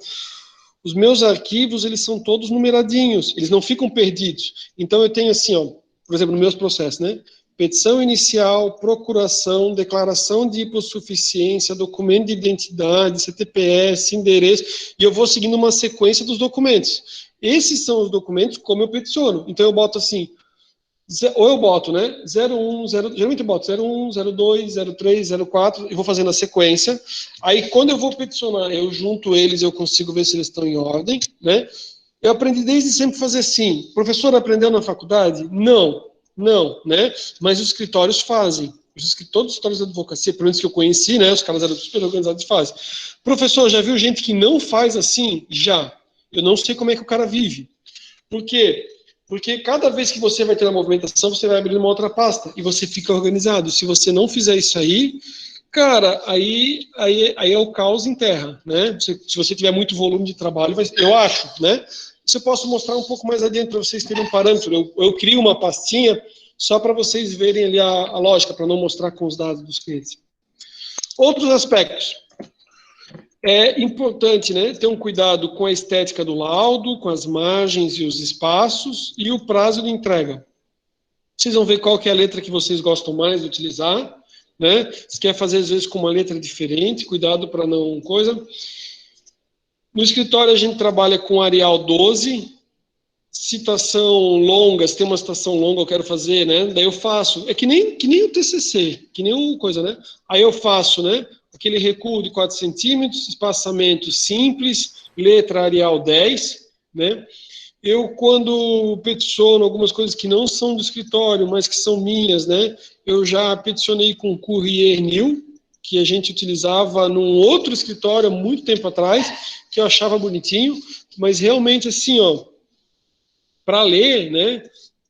os meus arquivos, eles são todos numeradinhos, eles não ficam perdidos. Então eu tenho assim, ó, por exemplo, nos meus processos, né? Petição inicial, procuração, declaração de hipossuficiência, documento de identidade, CTPS, endereço, e eu vou seguindo uma sequência dos documentos. Esses são os documentos como eu peticiono. Então eu boto assim, ou eu boto, né, 01, geralmente eu boto 01, 02, 03, 04, e vou fazendo a sequência. Aí quando eu vou peticionar, eu junto eles, eu consigo ver se eles estão em ordem, né? Eu aprendi desde sempre a fazer assim. Professor aprendeu na faculdade? Não, né? Mas os escritórios fazem. Todos os escritórios de advocacia, pelo menos que eu conheci, né? Os caras eram super organizados e fazem. Professor, já viu gente que não faz assim? Já. Eu não sei como é que o cara vive. Por quê? Porque cada vez que você vai ter uma movimentação, você vai abrir uma outra pasta e você fica organizado. Se você não fizer isso aí, cara, aí é o caos em terra, né? Se você tiver muito volume de trabalho, eu acho, né? Isso eu posso mostrar um pouco mais adiante para vocês terem um parâmetro. Eu crio uma pastinha só para vocês verem ali a lógica, para não mostrar com os dados dos clientes. Outros aspectos. É importante, né, ter um cuidado com a estética do laudo, com as margens e os espaços e o prazo de entrega. Vocês vão ver qual que é a letra que vocês gostam mais de utilizar, né? Se quer fazer, às vezes, com uma letra diferente, cuidado para não coisa. No escritório, a gente trabalha com Arial 12, citação longa, se tem uma citação longa eu quero fazer, né? Daí eu faço, é que nem o TCC, que nem uma coisa, né? Aí eu faço, né? Aquele recuo de 4 centímetros, espaçamento simples, letra Arial 10, né? Eu, quando peticiono algumas coisas que não são do escritório, mas que são minhas, né? Eu já peticionei com Courier New, que a gente utilizava num outro escritório há muito tempo atrás, que eu achava bonitinho, mas realmente assim, ó, para ler, né?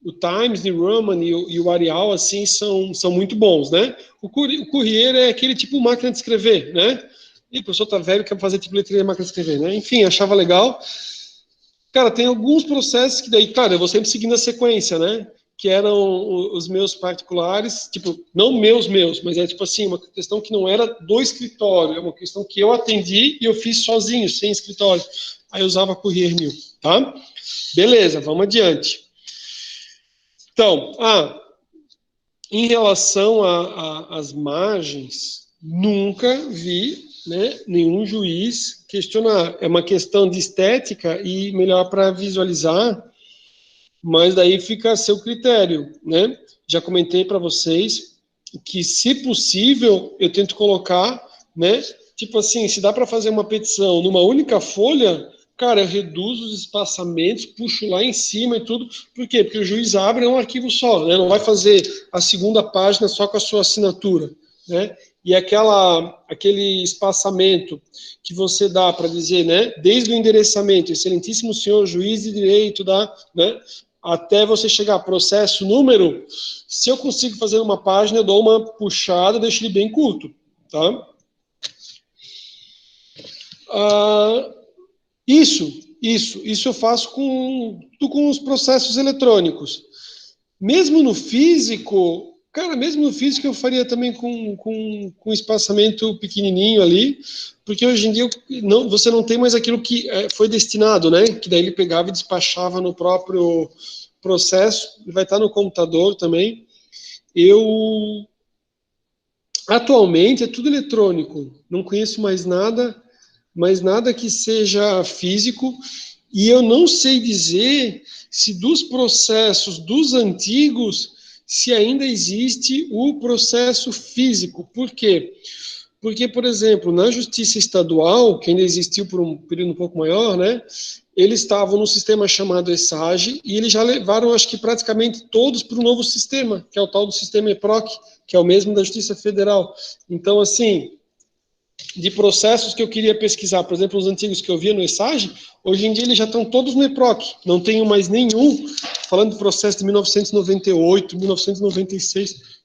O Times New Roman e o Arial, assim, são muito bons, né? O Courier é aquele tipo máquina de escrever, né? E o professor tá velho, quer fazer tipo letreira máquina de escrever, né? Enfim, achava legal. Cara, tem alguns processos que daí, claro, eu vou sempre seguindo a sequência, né? Que eram os meus particulares, tipo, não meus, mas é tipo assim, uma questão que não era do escritório, é uma questão que eu atendi e eu fiz sozinho, sem escritório. Aí eu usava Courier New, tá? Beleza, vamos adiante. Então, em relação às margens, nunca vi, né, nenhum juiz questionar. É uma questão de estética e melhor para visualizar. mas daí fica a seu critério, né? Já comentei para vocês que, se possível, eu tento colocar, né? Tipo assim, se dá para fazer uma petição numa única folha, cara, eu reduzo os espaçamentos, puxo lá em cima e tudo. Por quê? Porque o juiz abre um arquivo só, né? Não vai fazer a segunda página só com a sua assinatura, né? E aquele espaçamento que você dá para dizer, né? Desde o endereçamento, excelentíssimo senhor juiz de direito, né? Até você chegar processo número, se eu consigo fazer uma página, eu dou uma puxada, deixo ele bem curto, tá? Isso eu faço com os processos eletrônicos. Mesmo no físico, cara, mesmo no físico eu faria também com espaçamento pequenininho ali, porque hoje em dia você não tem mais aquilo que foi destinado, né? Que daí ele pegava e despachava no próprio processo, vai estar no computador também. Atualmente é tudo eletrônico, não conheço mais nada que seja físico, e eu não sei dizer se dos processos dos antigos, se ainda existe o processo físico. Por quê? Porque, por exemplo, na Justiça Estadual, que ainda existiu por um período um pouco maior, né, eles estavam no sistema chamado ESAGE, e eles já levaram, acho que praticamente todos para o novo sistema, que é o tal do sistema EPROC, que é o mesmo da Justiça Federal. Então, assim, de processos que eu queria pesquisar, por exemplo, os antigos que eu via no ESAGE, hoje em dia eles já estão todos no EPROC, não tenho mais nenhum, falando de processo de 1998, 1996.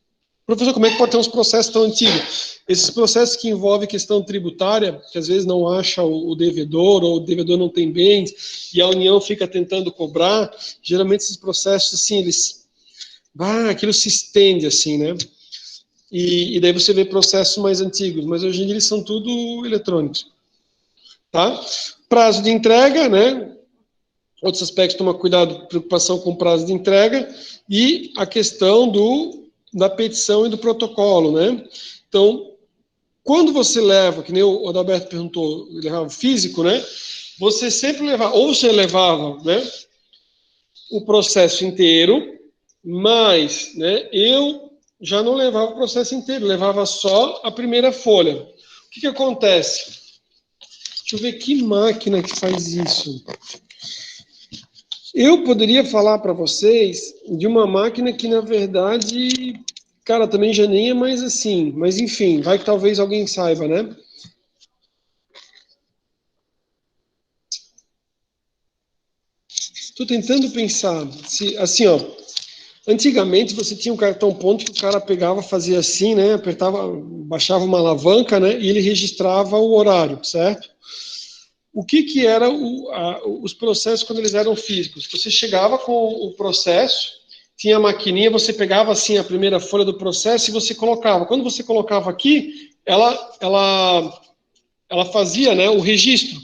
Professor, como é que pode ter uns processos tão antigos? Esses processos que envolvem questão tributária, que às vezes não acha o devedor, ou o devedor não tem bens, e a União fica tentando cobrar, geralmente esses processos, assim, aquilo se estende, assim, né? E daí você vê processos mais antigos, mas hoje em dia eles são tudo eletrônicos. Tá? Prazo de entrega, né? Outros aspectos, tomar cuidado, preocupação com o prazo de entrega, e a questão da petição e do protocolo, né? Então, quando você leva, que nem o Adalberto perguntou, levava físico, né? Você sempre levava, ou você levava, né, o processo inteiro, mas, né, eu já não levava o processo inteiro, levava só a primeira folha. O que acontece? Deixa eu ver que máquina que faz isso. Eu poderia falar para vocês de uma máquina que, na verdade, cara, também já nem é mais assim, mas enfim, vai que talvez alguém saiba, né? Estou tentando pensar, assim, ó, antigamente você tinha um cartão ponto que o cara pegava, fazia assim, né, apertava, baixava uma alavanca, né, e ele registrava o horário, certo? O que era os processos quando eles eram físicos? Você chegava com o processo, tinha a maquininha, você pegava assim a primeira folha do processo e você colocava. Quando você colocava aqui, ela fazia, né, o registro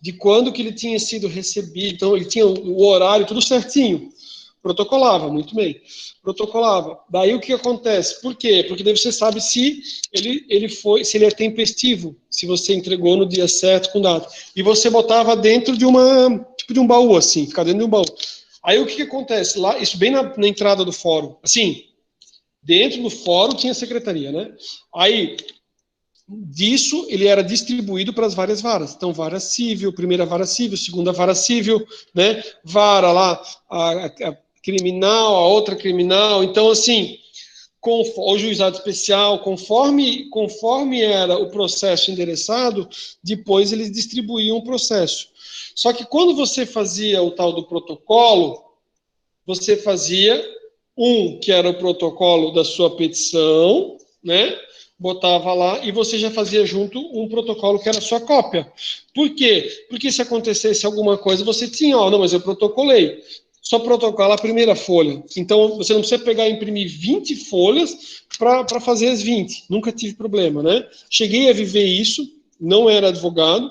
de quando que ele tinha sido recebido. Então ele tinha o horário tudo certinho. Protocolava, muito bem. Protocolava. Daí o que acontece? Por quê? Porque daí você sabe se se ele é tempestivo, se você entregou no dia certo com data. E você botava dentro de um baú, assim, ficar dentro de um baú. Aí o que acontece? Lá, isso bem na entrada do fórum. Assim, dentro do fórum tinha secretaria, né? Aí, disso, ele era distribuído para as várias varas. Então, vara civil, primeira vara civil, segunda vara civil, né? Vara lá, a criminal, a outra criminal. Então, assim, o juizado especial, conforme era o processo endereçado, depois eles distribuíam o processo. Só que quando você fazia o tal do protocolo, você fazia que era o protocolo da sua petição, né? Botava lá e você já fazia junto um protocolo que era a sua cópia. Por quê? Porque se acontecesse alguma coisa, você tinha, não, mas eu protocolei. Só protocola a primeira folha. Então, você não precisa pegar e imprimir 20 folhas para fazer as 20. Nunca tive problema, né? Cheguei a viver isso, não era advogado,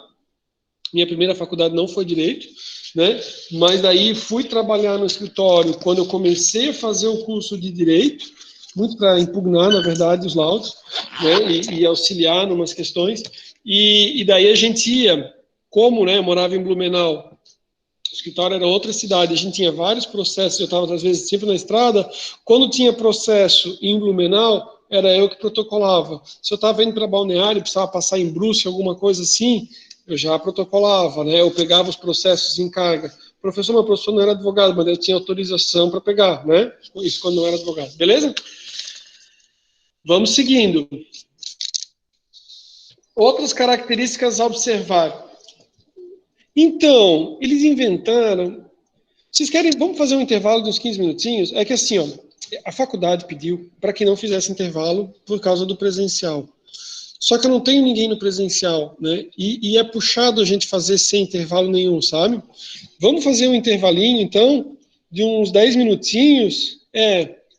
minha primeira faculdade não foi direito, né? Mas daí fui trabalhar no escritório quando eu comecei a fazer o curso de direito, muito para impugnar, na verdade, os laudos, né? E auxiliar em umas questões. E daí a gente ia, como, né, eu morava em Blumenau, O escritório era outra cidade, a gente tinha vários processos, eu estava às vezes sempre na estrada. Quando tinha processo em Blumenau, era eu que protocolava. Se eu estava indo para Balneário, precisava passar em Brusque, alguma coisa assim, eu já protocolava, né? Eu pegava os processos em carga. Professor, meu professor não era advogado, mas eu tinha autorização para pegar, né? Isso quando não era advogado, beleza? Vamos seguindo. Outras características a observar. Então, eles inventaram... Vocês querem... Vamos fazer um intervalo de uns 15 minutinhos? É que assim, ó, a faculdade pediu para que não fizesse intervalo por causa do presencial. Só que eu não tenho ninguém no presencial, né? E é puxado a gente fazer sem intervalo nenhum, sabe? Vamos fazer um intervalinho, então, de uns 10 minutinhos.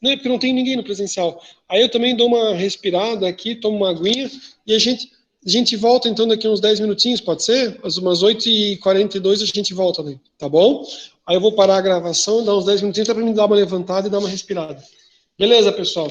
Não é porque não tem ninguém no presencial. Aí eu também dou uma respirada aqui, tomo uma aguinha e a gente volta, então, daqui uns 10 minutinhos, pode ser? Às umas 8h42 a gente volta, né? Tá bom? Aí eu vou parar a gravação, dar uns 10 minutinhos para me dar uma levantada e dar uma respirada. Beleza, pessoal?